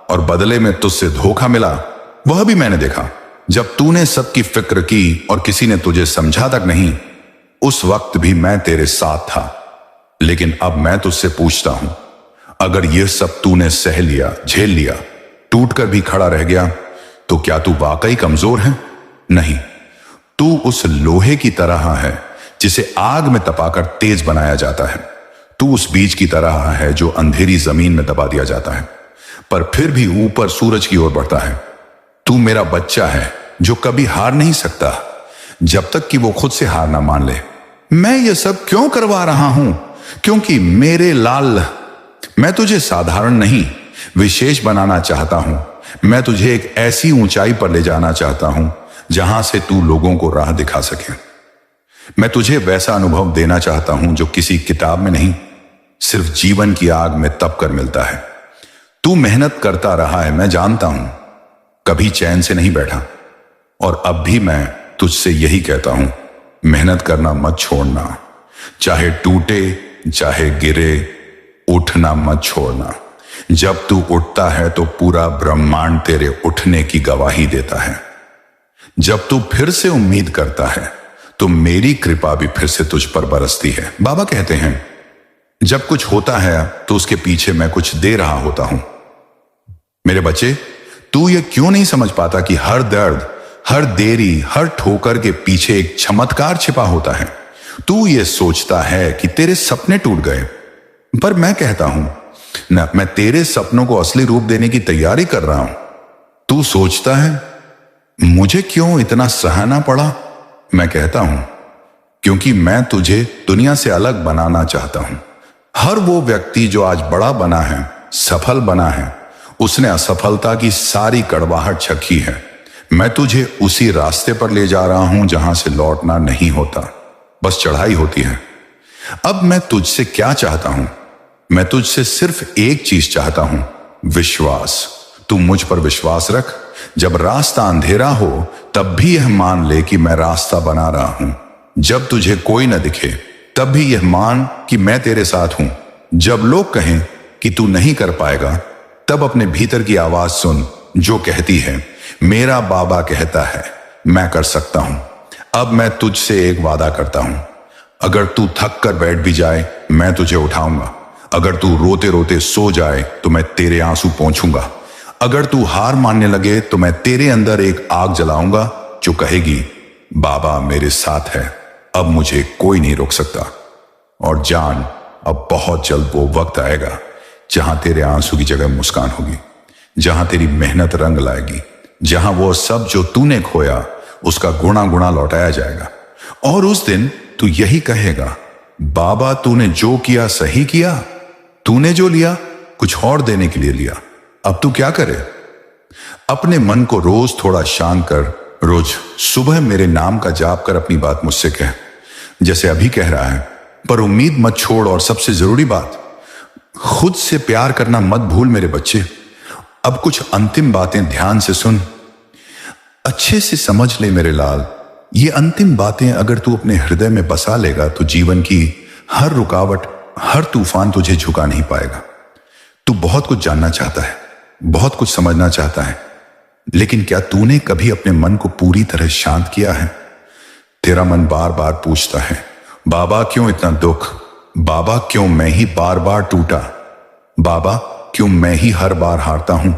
और बदले में तुझसे धोखा मिला वह भी मैंने देखा। जब तूने सबकी फिक्र की और किसी ने तुझे समझा तक नहीं, उस वक्त भी मैं तेरे साथ था। लेकिन अब मैं तुझसे पूछता हूं, अगर यह सब तूने सह लिया, झेल लिया, टूट कर भी खड़ा रह गया, तो क्या तू वाकई कमजोर है? नहीं, तू उस लोहे की तरह है जिसे आग में तपाकर तेज बनाया जाता है। तू उस बीज की तरह है जो अंधेरी जमीन में दबा दिया जाता है पर फिर भी ऊपर सूरज की ओर बढ़ता है। तू मेरा बच्चा है जो कभी हार नहीं सकता जब तक कि वो खुद से हार ना मान ले। मैं ये सब क्यों करवा रहा हूं? क्योंकि मेरे लाल, मैं तुझे साधारण नहीं विशेष बनाना चाहता हूं। मैं तुझे एक ऐसी ऊंचाई पर ले जाना चाहता हूं जहां से तू लोगों को राह दिखा सके। मैं तुझे वैसा अनुभव देना चाहता हूं जो किसी किताब में नहीं, सिर्फ जीवन की आग में तप कर मिलता है। तू मेहनत करता रहा है, मैं जानता हूं, कभी चैन से नहीं बैठा। और अब भी मैं तुझसे यही कहता हूं, मेहनत करना मत छोड़ना। चाहे टूटे, चाहे गिरे, उठना मत छोड़ना। जब तू उठता है तो पूरा ब्रह्मांड तेरे उठने की गवाही देता है। जब तू फिर से उम्मीद करता है तो मेरी कृपा भी फिर से तुझ पर बरसती है। बाबा कहते हैं जब कुछ होता है तो उसके पीछे मैं कुछ दे रहा होता हूं। मेरे बच्चे, तू ये क्यों नहीं समझ पाता कि हर दर्द, हर देरी, हर ठोकर के पीछे एक चमत्कार छिपा होता है? तू ये सोचता है कि तेरे सपने टूट गए, पर मैं कहता हूं ना, मैं तेरे सपनों को असली रूप देने की तैयारी कर रहा हूं। तू सोचता है मुझे क्यों इतना सहना पड़ा? मैं कहता हूं क्योंकि मैं तुझे दुनिया से अलग बनाना चाहता हूं। हर वो व्यक्ति जो आज बड़ा बना है, सफल बना है, उसने असफलता की सारी कड़वाहट चखी है। मैं तुझे उसी रास्ते पर ले जा रहा हूं जहां से लौटना नहीं होता, बस चढ़ाई होती है। अब मैं तुझसे क्या चाहता हूं? मैं तुझसे सिर्फ एक चीज चाहता हूं, विश्वास। तू मुझ पर विश्वास रख। जब रास्ता अंधेरा हो तब भी यह मान ले कि मैं रास्ता बना रहा हूं। जब तुझे कोई न दिखे तब भी यह मान कि मैं तेरे साथ हूं। जब लोग कहें कि तू नहीं कर पाएगा तब अपने भीतर की आवाज सुन जो कहती है मेरा बाबा कहता है मैं कर सकता हूं। अब मैं तुझसे एक वादा करता हूं, अगर तू थक कर बैठ भी जाए मैं तुझे उठाऊंगा। अगर तू रोते रोते सो जाए तो मैं तेरे आंसू पोंछूंगा। अगर तू हार मानने लगे तो मैं तेरे अंदर एक आग जलाऊंगा जो कहेगी बाबा मेरे साथ है, अब मुझे कोई नहीं रोक सकता। और जान, अब बहुत जल्द वो वक्त आएगा जहां तेरे आंसू की जगह मुस्कान होगी, जहां तेरी मेहनत रंग लाएगी, जहां वो सब जो तूने खोया उसका गुणा गुणा लौटाया जाएगा। और उस दिन तू यही कहेगा बाबा तूने जो किया सही किया, तूने जो लिया कुछ और देने के लिए लिया। अब तू क्या करे? अपने मन को रोज थोड़ा शांत कर। रोज सुबह मेरे नाम का जाप कर अपनी बात मुझसे कह, जैसे अभी कह रहा है, पर उम्मीद मत छोड़। और सबसे जरूरी बात, खुद से प्यार करना मत भूल मेरे बच्चे। अब कुछ अंतिम बातें ध्यान से सुन, अच्छे से समझ ले मेरे लाल। ये अंतिम बातें अगर तू अपने हृदय में बसा लेगा तो जीवन की हर रुकावट, हर तूफान तुझे झुका नहीं पाएगा। तू बहुत कुछ जानना चाहता है, बहुत कुछ समझना चाहता है, लेकिन क्या तूने कभी अपने मन को पूरी तरह शांत किया है? तेरा मन बार बार पूछता है बाबा क्यों इतना दुख? बाबा क्यों मैं ही बार बार टूटा? बाबा क्यों मैं ही हर बार हारता हूं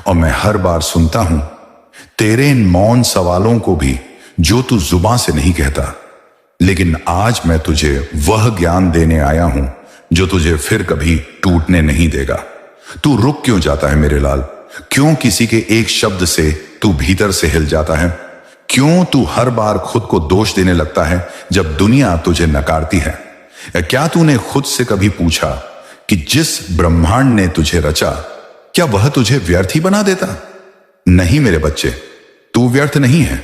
और मैं हर बार सुनता हूं तेरे इन मौन सवालों को भी जो तू जुबान से नहीं कहता। लेकिन आज मैं तुझे वह ज्ञान देने आया हूं जो तुझे फिर कभी टूटने नहीं देगा। तू रुक क्यों जाता है मेरे लाल? क्यों किसी के एक शब्द से तू भीतर से हिल जाता है? क्यों तू हर बार खुद को दोष देने लगता है जब दुनिया तुझे नकारती है? क्या तूने खुद से कभी पूछा कि जिस ब्रह्मांड ने तुझे रचा, क्या वह तुझे व्यर्थ ही बना देता? नहीं मेरे बच्चे, तू व्यर्थ नहीं है,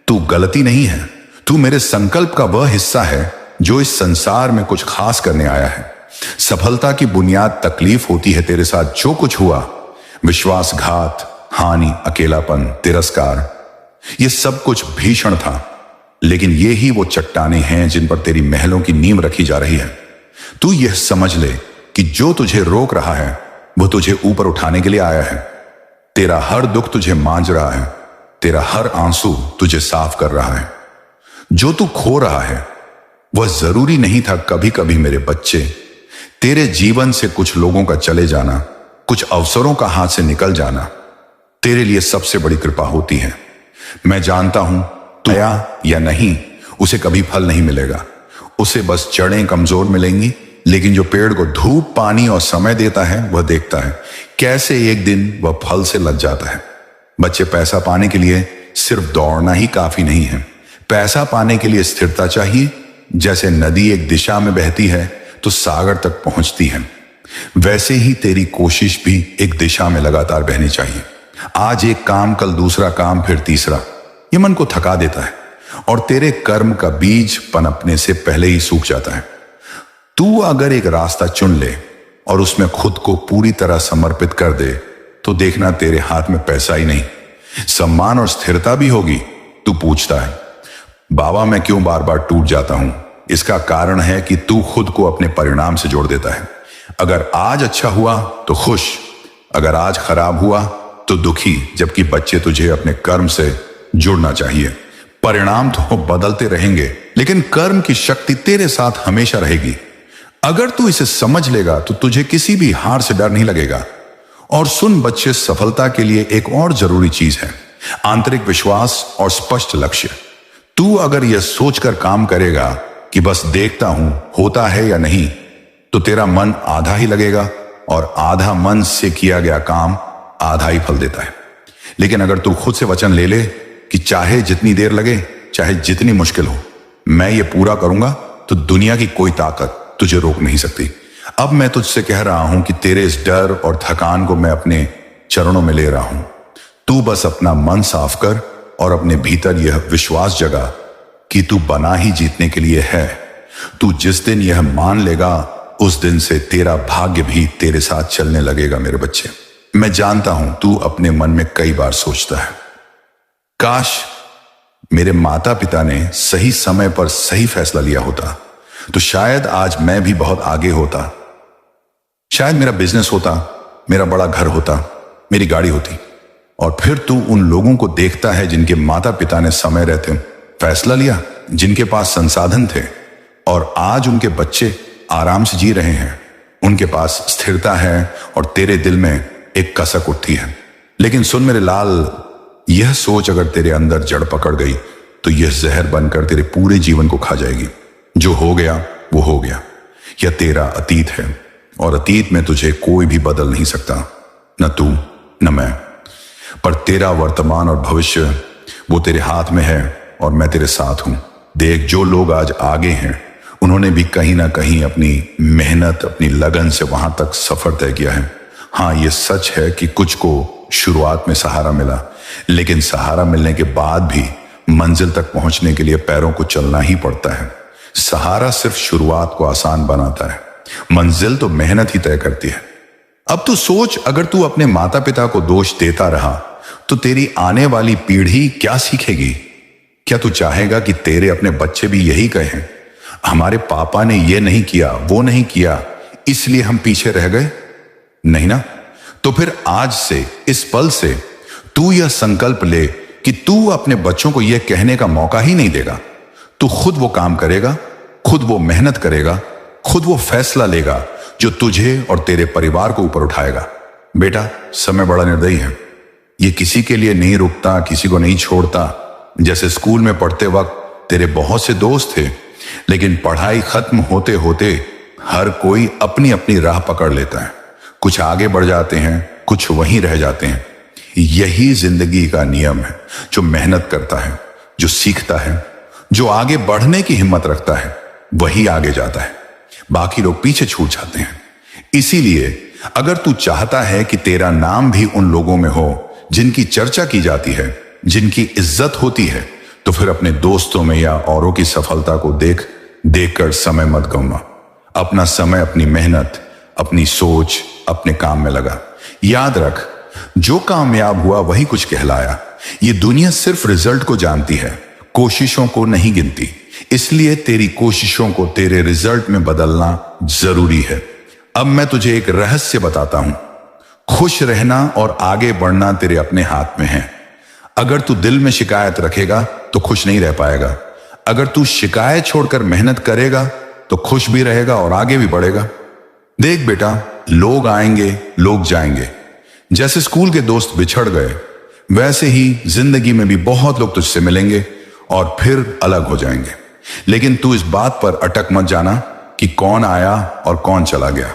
तू गलती नहीं है। तू मेरे संकल्प का वह हिस्सा है जो इस संसार में कुछ खास करने आया है। सफलता की बुनियाद तकलीफ होती है। तेरे साथ जो कुछ हुआ, विश्वासघात, हानि, अकेलापन, तिरस्कार, यह सब कुछ भीषण था, लेकिन ये ही वो चट्टानें हैं जिन पर तेरी महलों की नींव रखी जा रही है। तू यह समझ ले कि जो तुझे रोक रहा है वो तुझे ऊपर उठाने के लिए आया है। तेरा हर दुख तुझे मांझ रहा है, तेरा हर आंसू तुझे साफ कर रहा है। जो तू खो रहा है वह जरूरी नहीं था। कभी कभी मेरे बच्चे, तेरे जीवन से कुछ लोगों का चले जाना, कुछ अवसरों का हाथ से निकल जाना तेरे लिए सबसे बड़ी कृपा होती है। मैं जानता हूं तू या नहीं, उसे कभी फल नहीं मिलेगा, उसे बस जड़ें कमजोर मिलेंगी। लेकिन जो पेड़ को धूप, पानी और समय देता है वह देखता है कैसे एक दिन वह फल से लग जाता है। बच्चे, पैसा पाने के लिए सिर्फ दौड़ना ही काफी नहीं है। पैसा पाने के लिए स्थिरता चाहिए। जैसे नदी एक दिशा में बहती है तो सागर तक पहुंचती है, वैसे ही तेरी कोशिश भी एक दिशा में लगातार बहनी चाहिए। आज एक काम, कल दूसरा काम, फिर तीसरा। यह मन को थका देता है और तेरे कर्म का बीज पनपने से पहले ही सूख जाता है। तू अगर एक रास्ता चुन ले और उसमें खुद को पूरी तरह समर्पित कर दे तो देखना तेरे हाथ में पैसा ही नहीं, सम्मान और स्थिरता भी होगी। तू पूछता है, बाबा मैं क्यों बार बार टूट जाता हूं? इसका कारण है कि तू खुद को अपने परिणाम से जोड़ देता है। अगर आज अच्छा हुआ तो खुश, अगर आज खराब हुआ तो दुखी, जबकि बच्चे तुझे अपने कर्म से जुड़ना चाहिए। परिणाम तो बदलते रहेंगे, लेकिन कर्म की शक्ति तेरे साथ हमेशा रहेगी। अगर तू इसे समझ लेगा तो तुझे किसी भी हार से डर नहीं लगेगा। और सुन बच्चे, सफलता के लिए एक और जरूरी चीज है, आंतरिक विश्वास और स्पष्ट लक्ष्य। तू अगर यह सोचकर काम करेगा कि बस देखता हूं होता है या नहीं, तो तेरा मन आधा ही लगेगा और आधा मन से किया गया काम आधा ही फल देता है। लेकिन अगर तू खुद से वचन ले ले कि चाहे जितनी देर लगे, चाहे जितनी मुश्किल हो, मैं ये पूरा करूंगा, तो दुनिया की कोई ताकत तुझे रोक नहीं सकती। अब मैं तुझसे कह रहा हूं कि तेरे इस डर और थकान को मैं अपने चरणों में ले रहा हूं। तू बस अपना मन साफ कर और अपने भीतर यह विश्वास जगा कि तू बना ही जीतने के लिए है। तू जिस दिन यह मान लेगा, उस दिन से तेरा भाग्य भी तेरे साथ चलने लगेगा। मेरे बच्चे, मैं जानता हूं तू अपने मन में कई बार सोचता है, काश मेरे माता पिता ने सही समय पर सही फैसला लिया होता तो शायद आज मैं भी बहुत आगे होता। शायद मेरा बिजनेस होता, मेरा बड़ा घर होता, मेरी गाड़ी होती। और फिर तू उन लोगों को देखता है जिनके माता पिता ने समय रहते फैसला लिया, जिनके पास संसाधन थे और आज उनके बच्चे आराम से जी रहे हैं। उनके पास स्थिरता है और तेरे दिल में एक कसक उठती है। लेकिन सुन मेरे लाल, यह सोच अगर तेरे अंदर जड़ पकड़ गई तो यह जहर बनकर तेरे पूरे जीवन को खा जाएगी। जो हो गया वो हो गया। यह तेरा अतीत है और अतीत में तुझे कोई भी बदल नहीं सकता, न तू न मैं। पर तेरा वर्तमान और भविष्य वो तेरे हाथ में है और मैं तेरे साथ हूं। देख, जो लोग आज आगे हैं उन्होंने भी कहीं ना कहीं अपनी मेहनत, अपनी लगन से वहां तक सफर तय किया है। हाँ, ये सच है कि कुछ को शुरुआत में सहारा मिला, लेकिन सहारा मिलने के बाद भी मंजिल तक पहुंचने के लिए पैरों को चलना ही पड़ता है। सहारा सिर्फ शुरुआत को आसान बनाता है, मंजिल तो मेहनत ही तय करती है। अब तू सोच, अगर तू अपने माता पिता को दोष देता रहा तो तेरी आने वाली पीढ़ी क्या सीखेगी? क्या तू चाहेगा कि तेरे अपने बच्चे भी यही कहें, हमारे पापा ने ये नहीं किया, वो नहीं किया, इसलिए हम पीछे रह गए? नहीं ना। तो फिर आज से, इस पल से तू यह संकल्प ले कि तू अपने बच्चों को यह कहने का मौका ही नहीं देगा। तू खुद वो काम करेगा, खुद वो मेहनत करेगा, खुद वो फैसला लेगा जो तुझे और तेरे परिवार को ऊपर उठाएगा। बेटा, समय बड़ा निर्दयी है। ये किसी के लिए नहीं रुकता, किसी को नहीं छोड़ता। जैसे स्कूल में पढ़ते वक्त तेरे बहुत से दोस्त थे, लेकिन पढ़ाई खत्म होते होते हर कोई अपनी अपनी राह पकड़ लेता है। कुछ आगे बढ़ जाते हैं, कुछ वहीं रह जाते हैं। यही जिंदगी का नियम है। जो मेहनत करता है जो सीखता है, जो आगे बढ़ने की हिम्मत रखता है, वही आगे जाता है। बाकी लोग पीछे छूट जाते हैं। इसीलिए अगर तू चाहता है कि तेरा नाम भी उन लोगों में हो जिनकी चर्चा की जाती है, जिनकी इज्जत होती है, तो फिर अपने दोस्तों में या औरों की सफलता को देख कर समय मत गंवा। अपना समय अपनी मेहनत, अपनी सोच, अपने काम में लगा। याद रख, जो कामयाब हुआ वही कुछ कहलाया। ये दुनिया सिर्फ रिजल्ट को जानती है, कोशिशों को नहीं गिनती। इसलिए तेरी कोशिशों को तेरे रिजल्ट में बदलना जरूरी है। अब मैं तुझे एक रहस्य बताता हूं। खुश रहना और आगे बढ़ना तेरे अपने हाथ में है। अगर तू दिल में शिकायत रखेगा तो खुश नहीं रह पाएगा। अगर तू शिकायत छोड़कर मेहनत करेगा तो खुश भी रहेगा और आगे भी बढ़ेगा। देख बेटा, लोग आएंगे, लोग जाएंगे। जैसे स्कूल के दोस्त बिछड़ गए, वैसे ही जिंदगी में भी बहुत लोग तुझसे मिलेंगे और फिर अलग हो जाएंगे। लेकिन तू इस बात पर अटक मत जाना कि कौन आया और कौन चला गया।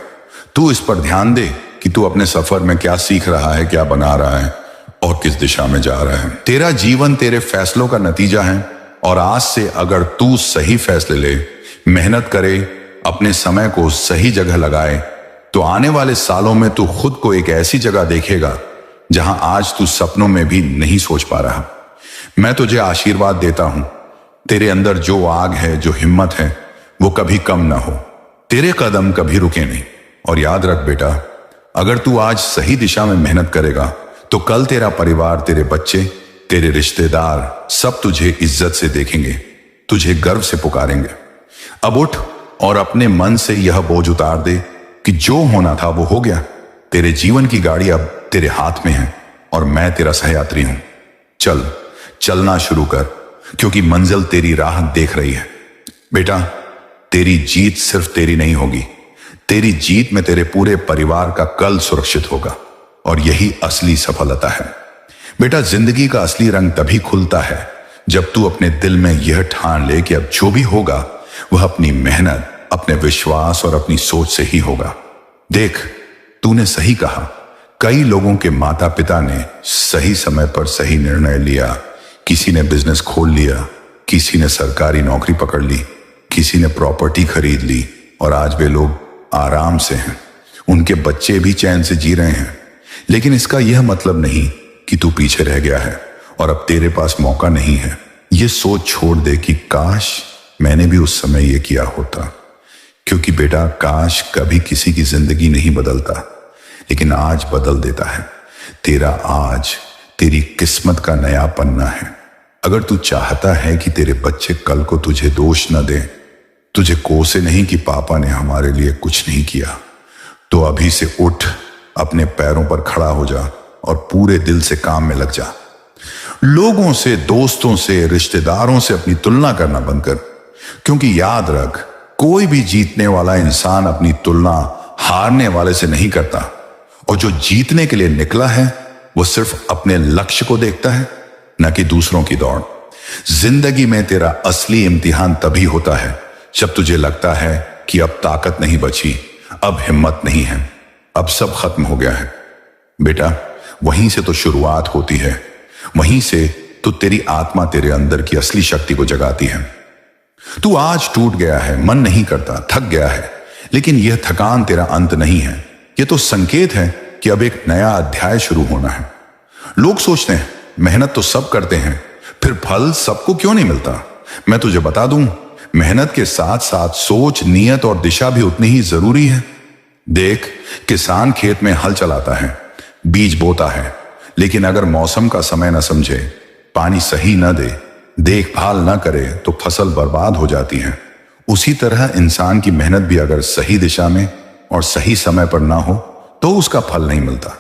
तू इस पर ध्यान दे कि तू अपने सफर में क्या सीख रहा है, क्या बना रहा है और किस दिशा में जा रहा है। तेरा जीवन तेरे फैसलों का नतीजा है और आज से अगर तू सही फैसले ले, मेहनत करे, अपने समय को सही जगह लगाए, तो आने वाले सालों में तू खुद को एक ऐसी जगह देखेगा जहां आज तू सपनों में भी नहीं सोच पा रहा। मैं तुझे आशीर्वाद देता हूं, तेरे अंदर जो आग है, जो हिम्मत है, वो कभी कम ना हो। तेरे कदम कभी रुके नहीं। और याद रख बेटा, अगर तू आज सही दिशा में मेहनत करेगा तो कल तेरा परिवार, तेरे बच्चे, तेरे रिश्तेदार सब तुझे इज्जत से देखेंगे, तुझे गर्व से पुकारेंगे। अब उठ और अपने मन से यह बोझ उतार दे कि जो होना था वो हो गया। तेरे जीवन की गाड़ी अब तेरे हाथ में है और मैं तेरा सहयात्री हूं। चल, चलना शुरू कर, क्योंकि मंजिल तेरी राह देख रही है। बेटा, तेरी जीत सिर्फ तेरी नहीं होगी, तेरी जीत में तेरे पूरे परिवार का कल सुरक्षित होगा और यही असली सफलता है। बेटा, जिंदगी का असली रंग तभी खुलता है जब तू अपने दिल में यह ठान ले कि अब जो भी होगा वह अपनी मेहनत, अपने विश्वास और अपनी सोच से ही होगा। देख, तूने सही कहा, कई लोगों के माता पिता ने सही समय पर सही निर्णय लिया। किसी ने बिजनेस खोल लिया, किसी ने सरकारी नौकरी पकड़ ली, किसी ने प्रॉपर्टी खरीद ली और आज वे लोग आराम से हैं। उनके बच्चे भी चैन से जी रहे हैं। लेकिन इसका यह मतलब नहीं कि तू पीछे रह गया है और अब तेरे पास मौका नहीं है। यह सोच छोड़ दे कि काश मैंने भी उस समय यह किया होता। क्योंकि बेटा, काश कभी किसी की जिंदगी नहीं बदलता, लेकिन आज बदल देता है। तेरा आज तेरी किस्मत का नया पन्ना है। अगर तू चाहता है कि तेरे बच्चे कल को तुझे दोष न दें, तुझे कोसे नहीं कि पापा ने हमारे लिए कुछ नहीं किया, तो अभी से उठ, अपने पैरों पर खड़ा हो जा और पूरे दिल से काम में लग जा। लोगों से, दोस्तों से, रिश्तेदारों से अपनी तुलना करना बंद कर। क्योंकि याद रख, कोई भी जीतने वाला इंसान अपनी तुलना हारने वाले से नहीं करता। और जो जीतने के लिए निकला है वो सिर्फ अपने लक्ष्य को देखता है, न कि दूसरों की दौड़। जिंदगी में तेरा असली इम्तिहान तभी होता है जब तुझे लगता है कि अब ताकत नहीं बची, अब हिम्मत नहीं है, अब सब खत्म हो गया है। बेटा, वहीं से तो शुरुआत होती है, वहीं से तो तेरी आत्मा तेरे अंदर की असली शक्ति को जगाती है। तू आज टूट गया है, मन नहीं करता, थक गया है, लेकिन यह थकान तेरा अंत नहीं है। यह तो संकेत है कि अब एक नया अध्याय शुरू होना है। लोग सोचते हैं मेहनत तो सब करते हैं, फिर फल सबको क्यों नहीं मिलता? मैं तुझे बता दूं, मेहनत के साथ साथ सोच, नियत और दिशा भी उतनी ही जरूरी है। देख, किसान खेत में हल चलाता है, बीज बोता है, लेकिन अगर मौसम का समय न समझे, पानी सही न दे, देखभाल न करे तो फसल बर्बाद हो जाती है। उसी तरह इंसान की मेहनत भी अगर सही दिशा में और सही समय पर ना हो तो उसका फल नहीं मिलता।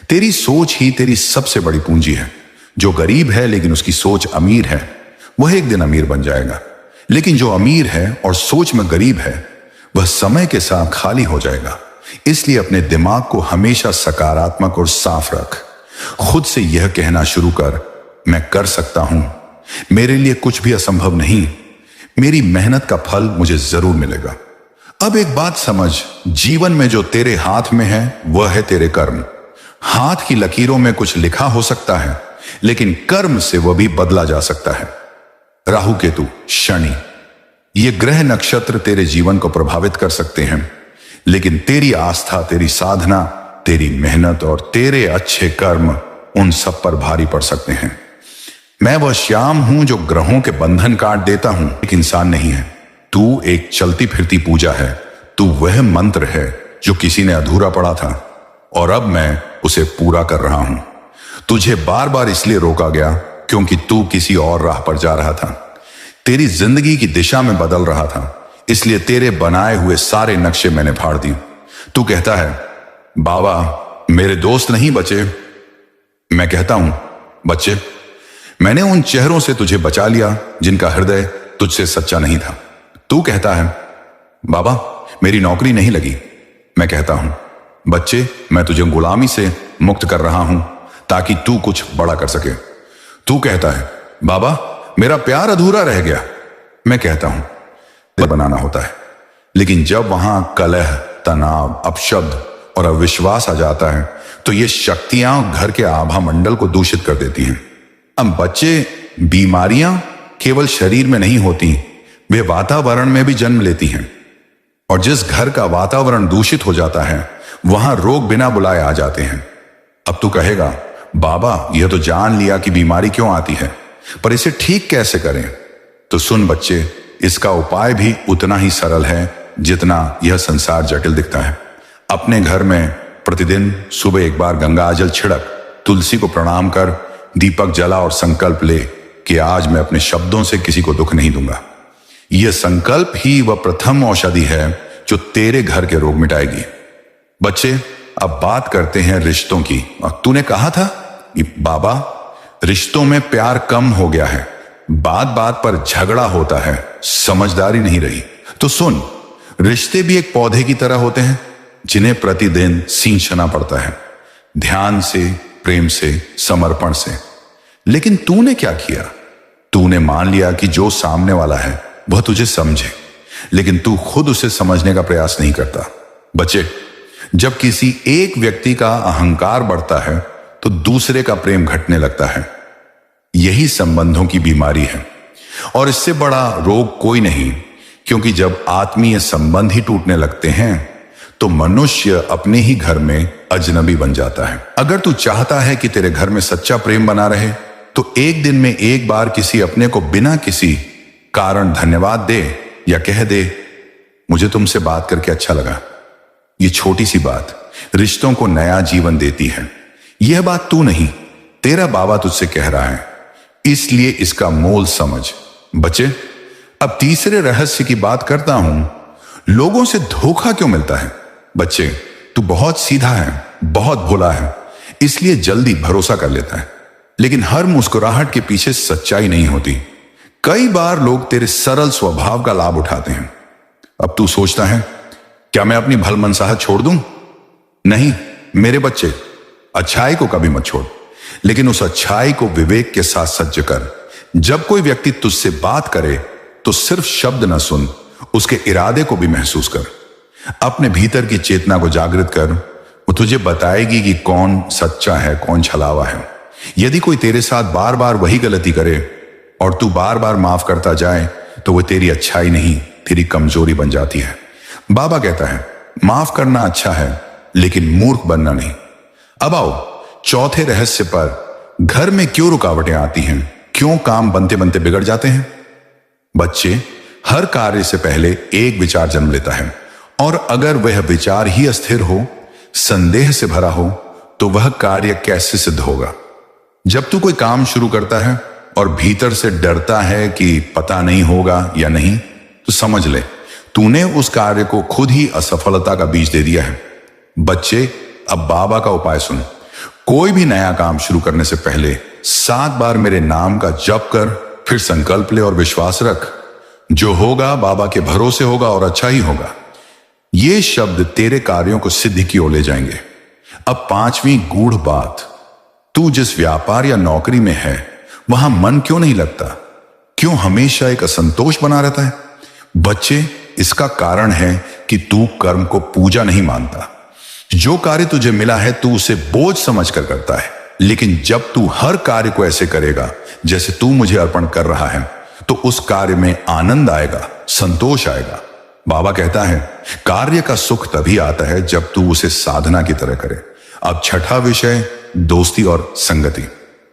तेरी सोच ही तेरी सबसे बड़ी पूंजी है। जो गरीब है लेकिन उसकी सोच अमीर है, वह एक दिन अमीर बन जाएगा। लेकिन जो अमीर है और सोच में गरीब है, वह समय के साथ खाली हो जाएगा। इसलिए अपने दिमाग को हमेशा सकारात्मक और साफ रख। खुद से यह कहना शुरू कर, मैं कर सकता हूं, मेरे लिए कुछ भी असंभव नहीं, मेरी मेहनत का फल मुझे जरूर मिलेगा। अब एक बात समझ, जीवन में जो तेरे हाथ में है वह है तेरे कर्म। हाथ की लकीरों में कुछ लिखा हो सकता है, लेकिन कर्म से वह भी बदला जा सकता है। राहु केतु, शनि, ये ग्रह नक्षत्र तेरे जीवन को प्रभावित कर सकते हैं, लेकिन तेरी आस्था, तेरी साधना, तेरी मेहनत और तेरे अच्छे कर्म उन सब पर भारी पड़ सकते हैं। मैं वह श्याम हूं जो ग्रहों के बंधन काट देता हूं, एक इंसान नहीं है। तू एक चलती फिरती पूजा है। तू वह मंत्र है जो किसी ने अधूरा पढ़ा था और अब मैं उसे पूरा कर रहा हूं। तुझे बार बार इसलिए रोका गया क्योंकि तू किसी और राह पर जा रहा था, तेरी जिंदगी की दिशा में बदल रहा था, इसलिए तेरे बनाए हुए सारे नक्शे मैंने फाड़ दिए। तू कहता है, बाबा मेरे दोस्त नहीं बचे। मैं कहता हूं, बच्चे, मैंने उन चेहरों से तुझे बचा लिया जिनका हृदय तुझसे सच्चा नहीं था। तू कहता है, बाबा मेरी नौकरी नहीं लगी। मैं कहता हूं, बच्चे, मैं तुझे गुलामी से मुक्त कर रहा हूं ताकि तू कुछ बड़ा कर सके। तू कहता है, बाबा मेरा प्यार अधूरा रह गया। मैं कहता हूं, बनाना होता है, लेकिन जब वहां कलह, तनाव, अपशब्द और अविश्वास आ जाता है तो ये शक्तियां घर के आभा मंडल को दूषित कर देती हैं। अब बच्चे, बीमारियां केवल शरीर में नहीं होती, वे वातावरण में भी जन्म लेती हैं, और जिस घर का वातावरण दूषित हो जाता है वहां रोग बिना बुलाए आ जाते हैं। अब तू कहेगा, बाबा यह तो जान लिया कि बीमारी क्यों आती है, पर इसे ठीक कैसे करें? तो सुन बच्चे, इसका उपाय भी उतना ही सरल है जितना यह संसार जटिल दिखता है। अपने घर में प्रतिदिन सुबह एक बार गंगा जल छिड़क, तुलसी को प्रणाम कर, दीपक जला और संकल्प ले कि आज मैं अपने शब्दों से किसी को दुख नहीं दूंगा। यह संकल्प ही वह प्रथम औषधि है जो तेरे घर के रोग मिटाएगी। बच्चे, अब बात करते हैं रिश्तों की। और तूने कहा था कि बाबा रिश्तों में प्यार कम हो गया है, बात बात पर झगड़ा होता है, समझदारी नहीं रही। तो सुन, रिश्ते भी एक पौधे की तरह होते हैं जिन्हें प्रतिदिन सींचना पड़ता है, ध्यान से, प्रेम से, समर्पण से। लेकिन तूने क्या किया? तूने मान लिया कि जो सामने वाला है वह तुझे समझे, लेकिन तू खुद उसे समझने का प्रयास नहीं करता। बच्चे, जब किसी एक व्यक्ति का अहंकार बढ़ता है तो दूसरे का प्रेम घटने लगता है। यही संबंधों की बीमारी है, और इससे बड़ा रोग कोई नहीं, क्योंकि जब आत्मीय संबंध ही टूटने लगते हैं तो मनुष्य अपने ही घर में अजनबी बन जाता है। अगर तू चाहता है कि तेरे घर में सच्चा प्रेम बना रहे तो एक दिन में एक बार किसी अपने को बिना किसी कारण धन्यवाद दे या कह दे, मुझे तुमसे बात करके अच्छा लगा। ये छोटी सी बात रिश्तों को नया जीवन देती है। यह बात तू नहीं, तेरा बाबा तुझसे कह रहा है, इसलिए इसका मोल समझ। बच्चे, अब तीसरे रहस्य की बात करता हूं, लोगों से धोखा क्यों मिलता है? बच्चे, तू बहुत सीधा है, बहुत भोला है, इसलिए जल्दी भरोसा कर लेता है, लेकिन हर मुस्कुराहट के पीछे सच्चाई नहीं होती। कई बार लोग तेरे सरल स्वभाव का लाभ उठाते हैं। अब तू सोचता है, क्या मैं अपनी भलमनसाहत छोड़ दूं? नहीं मेरे बच्चे, अच्छाई को कभी मत छोड़, लेकिन उस अच्छाई को विवेक के साथ सज्ज कर। जब कोई व्यक्ति तुझसे बात करे तो सिर्फ शब्द न सुन, उसके इरादे को भी महसूस कर। अपने भीतर की चेतना को जागृत कर, वो तुझे बताएगी कि कौन सच्चा है, कौन छलावा है। यदि कोई तेरे साथ बार बार वही गलती करे और तू बार बार माफ करता जाए तो वो तेरी अच्छाई नहीं, तेरी कमजोरी बन जाती है। बाबा कहता है, माफ करना अच्छा है लेकिन मूर्ख बनना नहीं। अब आओ चौथे रहस्य पर। घर में क्यों रुकावटें आती हैं? क्यों काम बनते बनते बिगड़ जाते हैं? बच्चे, हर कार्य से पहले एक विचार जन्म लेता है, और अगर वह विचार ही अस्थिर हो, संदेह से भरा हो, तो वह कार्य कैसे सिद्ध होगा? जब तू कोई काम शुरू करता है और भीतर से डरता है कि पता नहीं होगा या नहीं, तो समझ ले तूने उस कार्य को खुद ही असफलता का बीज दे दिया है। बच्चे, अब बाबा का उपाय सुन। कोई भी नया काम शुरू करने से पहले 7 बार मेरे नाम का जप कर, फिर संकल्प ले और विश्वास रख, जो होगा बाबा के भरोसे होगा और अच्छा ही होगा। ये शब्द तेरे कार्यों को सिद्धि की ओर ले जाएंगे। अब 5वीं गूढ़ बात, तू जिस व्यापार या नौकरी में है वहां मन क्यों नहीं लगता? क्यों हमेशा एक असंतोष बना रहता है? बच्चे, इसका कारण है कि तू कर्म को पूजा नहीं मानता। जो कार्य तुझे मिला है तू उसे बोझ समझकर करता है, लेकिन जब तू हर कार्य को ऐसे करेगा जैसे तू मुझे अर्पण कर रहा है, तो उस कार्य में आनंद आएगा, संतोष आएगा। बाबा कहता है कार्य का सुख तभी आता है जब तू उसे साधना की तरह करे। अब छठा विषय, दोस्ती और संगति।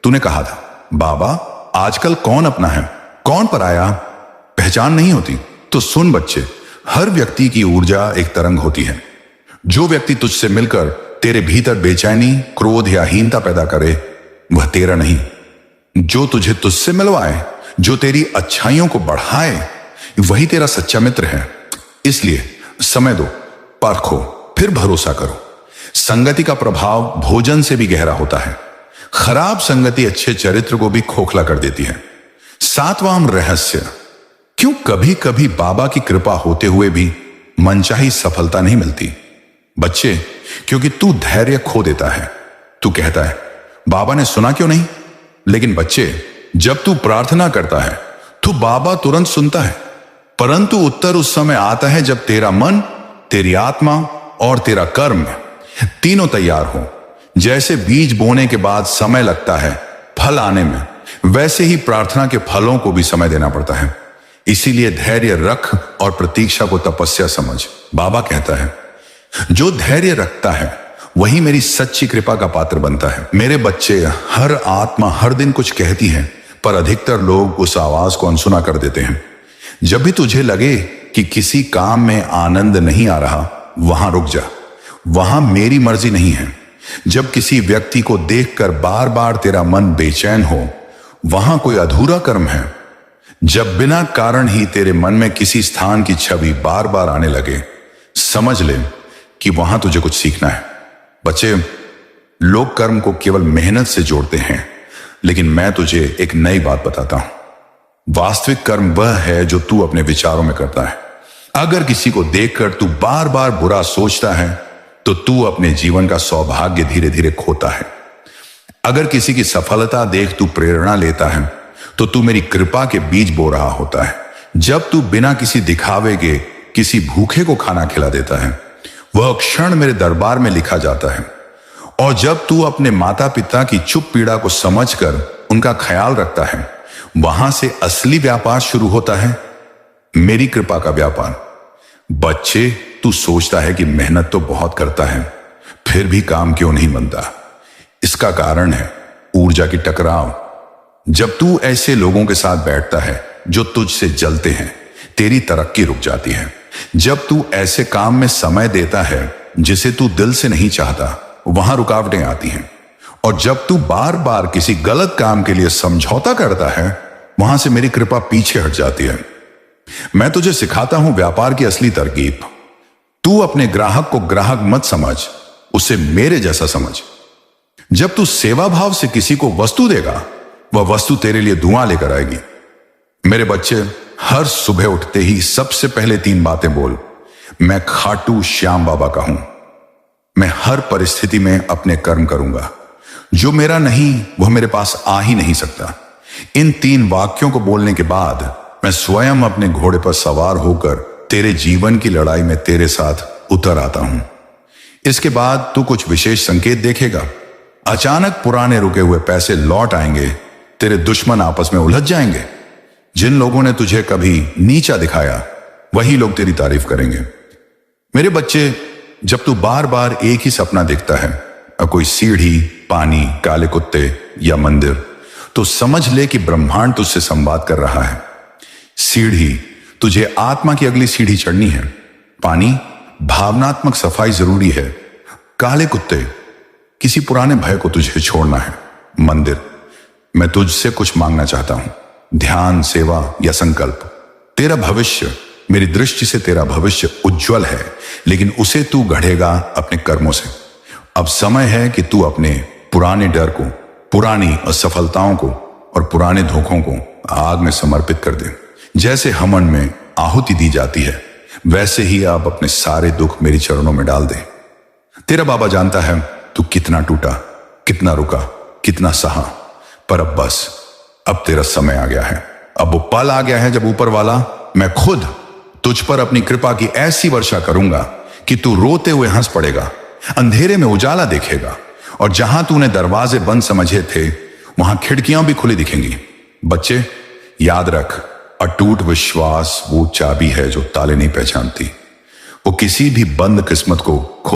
तूने कहा था बाबा आजकल कौन अपना है कौन पराया, पहचान नहीं होती। तो सुन बच्चे, हर व्यक्ति की ऊर्जा एक तरंग होती है। जो व्यक्ति तुझसे मिलकर तेरे भीतर बेचैनी, क्रोध या हीनता पैदा करे वह तेरा नहीं। जो तुझे तुझसे मिलवाए, जो तेरी अच्छाइयों को बढ़ाए, वही तेरा सच्चा मित्र है। इसलिए समय दो, परखो, फिर भरोसा करो। संगति का प्रभाव भोजन से भी गहरा होता है। खराब संगति अच्छे चरित्र को भी खोखला कर देती है। सातवां रहस्य, क्यों कभी कभी बाबा की कृपा होते हुए भी मनचाही सफलता नहीं मिलती। बच्चे, क्योंकि तू धैर्य खो देता है। तू कहता है बाबा ने सुना क्यों नहीं। लेकिन बच्चे, जब तू प्रार्थना करता है तो बाबा तुरंत सुनता है, परंतु उत्तर उस समय आता है जब तेरा मन, तेरी आत्मा और तेरा कर्म तीनों तैयार हो। जैसे बीज बोने के बाद समय लगता है फल आने में, वैसे ही प्रार्थना के फलों को भी समय देना पड़ता है। इसीलिए धैर्य रख और प्रतीक्षा को तपस्या समझ। बाबा कहता है जो धैर्य रखता है वही मेरी सच्ची कृपा का पात्र बनता है। मेरे बच्चे, हर आत्मा हर दिन कुछ कहती है, पर अधिकतर लोग उस आवाज को अनसुना कर देते हैं। जब भी तुझे लगे कि किसी काम में आनंद नहीं आ रहा, वहां रुक जा, वहां मेरी मर्जी नहीं है। जब किसी व्यक्ति को देखकर बार बार तेरा मन बेचैन हो, वहां कोई अधूरा कर्म है। जब बिना कारण ही तेरे मन में किसी स्थान की छवि बार बार आने लगे, समझ ले कि वहां तुझे कुछ सीखना है। बच्चे, लोग कर्म को केवल मेहनत से जोड़ते हैं, लेकिन मैं तुझे एक नई बात बताता हूं। वास्तविक कर्म वह है जो तू अपने विचारों में करता है। अगर किसी को देखकर तू बार बार बुरा सोचता है तो तू अपने जीवन का सौभाग्य धीरे धीरे खोता है। अगर किसी की सफलता देख तू प्रेरणा लेता है तो तू मेरी कृपा के बीज बो रहा होता है। जब तू बिना किसी दिखावे के किसी भूखे को खाना खिला देता है, वह क्षण मेरे दरबार में लिखा जाता है। और जब तू अपने माता पिता की चुप पीड़ा को समझकर उनका ख्याल रखता है, वहां से असली व्यापार शुरू होता है, मेरी कृपा का व्यापार। बच्चे, तू सोचता है कि मेहनत तो बहुत करता है, फिर भी काम क्यों नहीं बनता। इसका कारण है ऊर्जा की टकराव। जब तू ऐसे लोगों के साथ बैठता है जो तुझसे जलते हैं, तेरी तरक्की रुक जाती है। जब तू ऐसे काम में समय देता है जिसे तू दिल से नहीं चाहता, वहां रुकावटें आती हैं। और जब तू बार बार किसी गलत काम के लिए समझौता करता है, वहां से मेरी कृपा पीछे हट जाती है। मैं तुझे सिखाता हूं व्यापार की असली तरकीब। तू अपने ग्राहक को ग्राहक मत समझ, उसे मेरे जैसा समझ। जब तू सेवा भाव से किसी को वस्तु देगा, वह वस्तु तेरे लिए धुआं लेकर आएगी। मेरे बच्चे, हर सुबह उठते ही सबसे पहले 3 बातें बोल। मैं खाटू श्याम बाबा का हूं। मैं हर परिस्थिति में अपने कर्म करूंगा। जो मेरा नहीं वह मेरे पास आ ही नहीं सकता। इन 3 वाक्यों को बोलने के बाद मैं स्वयं अपने घोड़े पर सवार होकर तेरे जीवन की लड़ाई में तेरे साथ उतर आता हूं। इसके बाद तू कुछ विशेष संकेत देखेगा। अचानक पुराने रुके हुए पैसे लौट आएंगे। तेरे दुश्मन आपस में उलझ जाएंगे। जिन लोगों ने तुझे कभी नीचा दिखाया, वही लोग तेरी तारीफ करेंगे। मेरे बच्चे, जब तू बार बार एक ही सपना देखता है, कोई सीढ़ी, पानी, काले कुत्ते या मंदिर, तो समझ ले कि ब्रह्मांड तुझसे संवाद कर रहा है। सीढ़ी, तुझे आत्मा की अगली सीढ़ी चढ़नी है। पानी, भावनात्मक सफाई जरूरी है। काले कुत्ते, किसी पुराने भय को तुझे छोड़ना है। मंदिर, मैं तुझसे कुछ मांगना चाहता हूं। ध्यान, सेवा या संकल्प। तेरा भविष्य, मेरी दृष्टि से तेरा भविष्य उज्जवल है, लेकिन उसे तू गढ़ेगा अपने कर्मों से। अब समय है कि तू अपने पुराने डर को, पुरानी असफलताओं को और पुराने धोखों को आग में समर्पित कर दे। जैसे हवन में आहुति दी जाती है, वैसे ही आप अपने सारे दुख मेरी चरणों में डाल दे। तेरा बाबा जानता है तू कितना टूटा, कितना रुका, कितना सहा, पर अब बस, अब तेरा समय आ गया है। अब वो पल आ गया है जब ऊपर वाला, मैं खुद तुझ पर अपनी कृपा की ऐसी वर्षा करूंगा कि तू रोते हुए हंस पड़ेगा, अंधेरे में उजाला देखेगा, और जहां तूने दरवाजे बंद समझे थे, वहां खिड़कियां भी खुली दिखेंगी। बच्चे, याद रख, अटूट विश्वास वो चाबी है जो ताले नहीं पहचानती। वो किसी भी बंद किस्मत को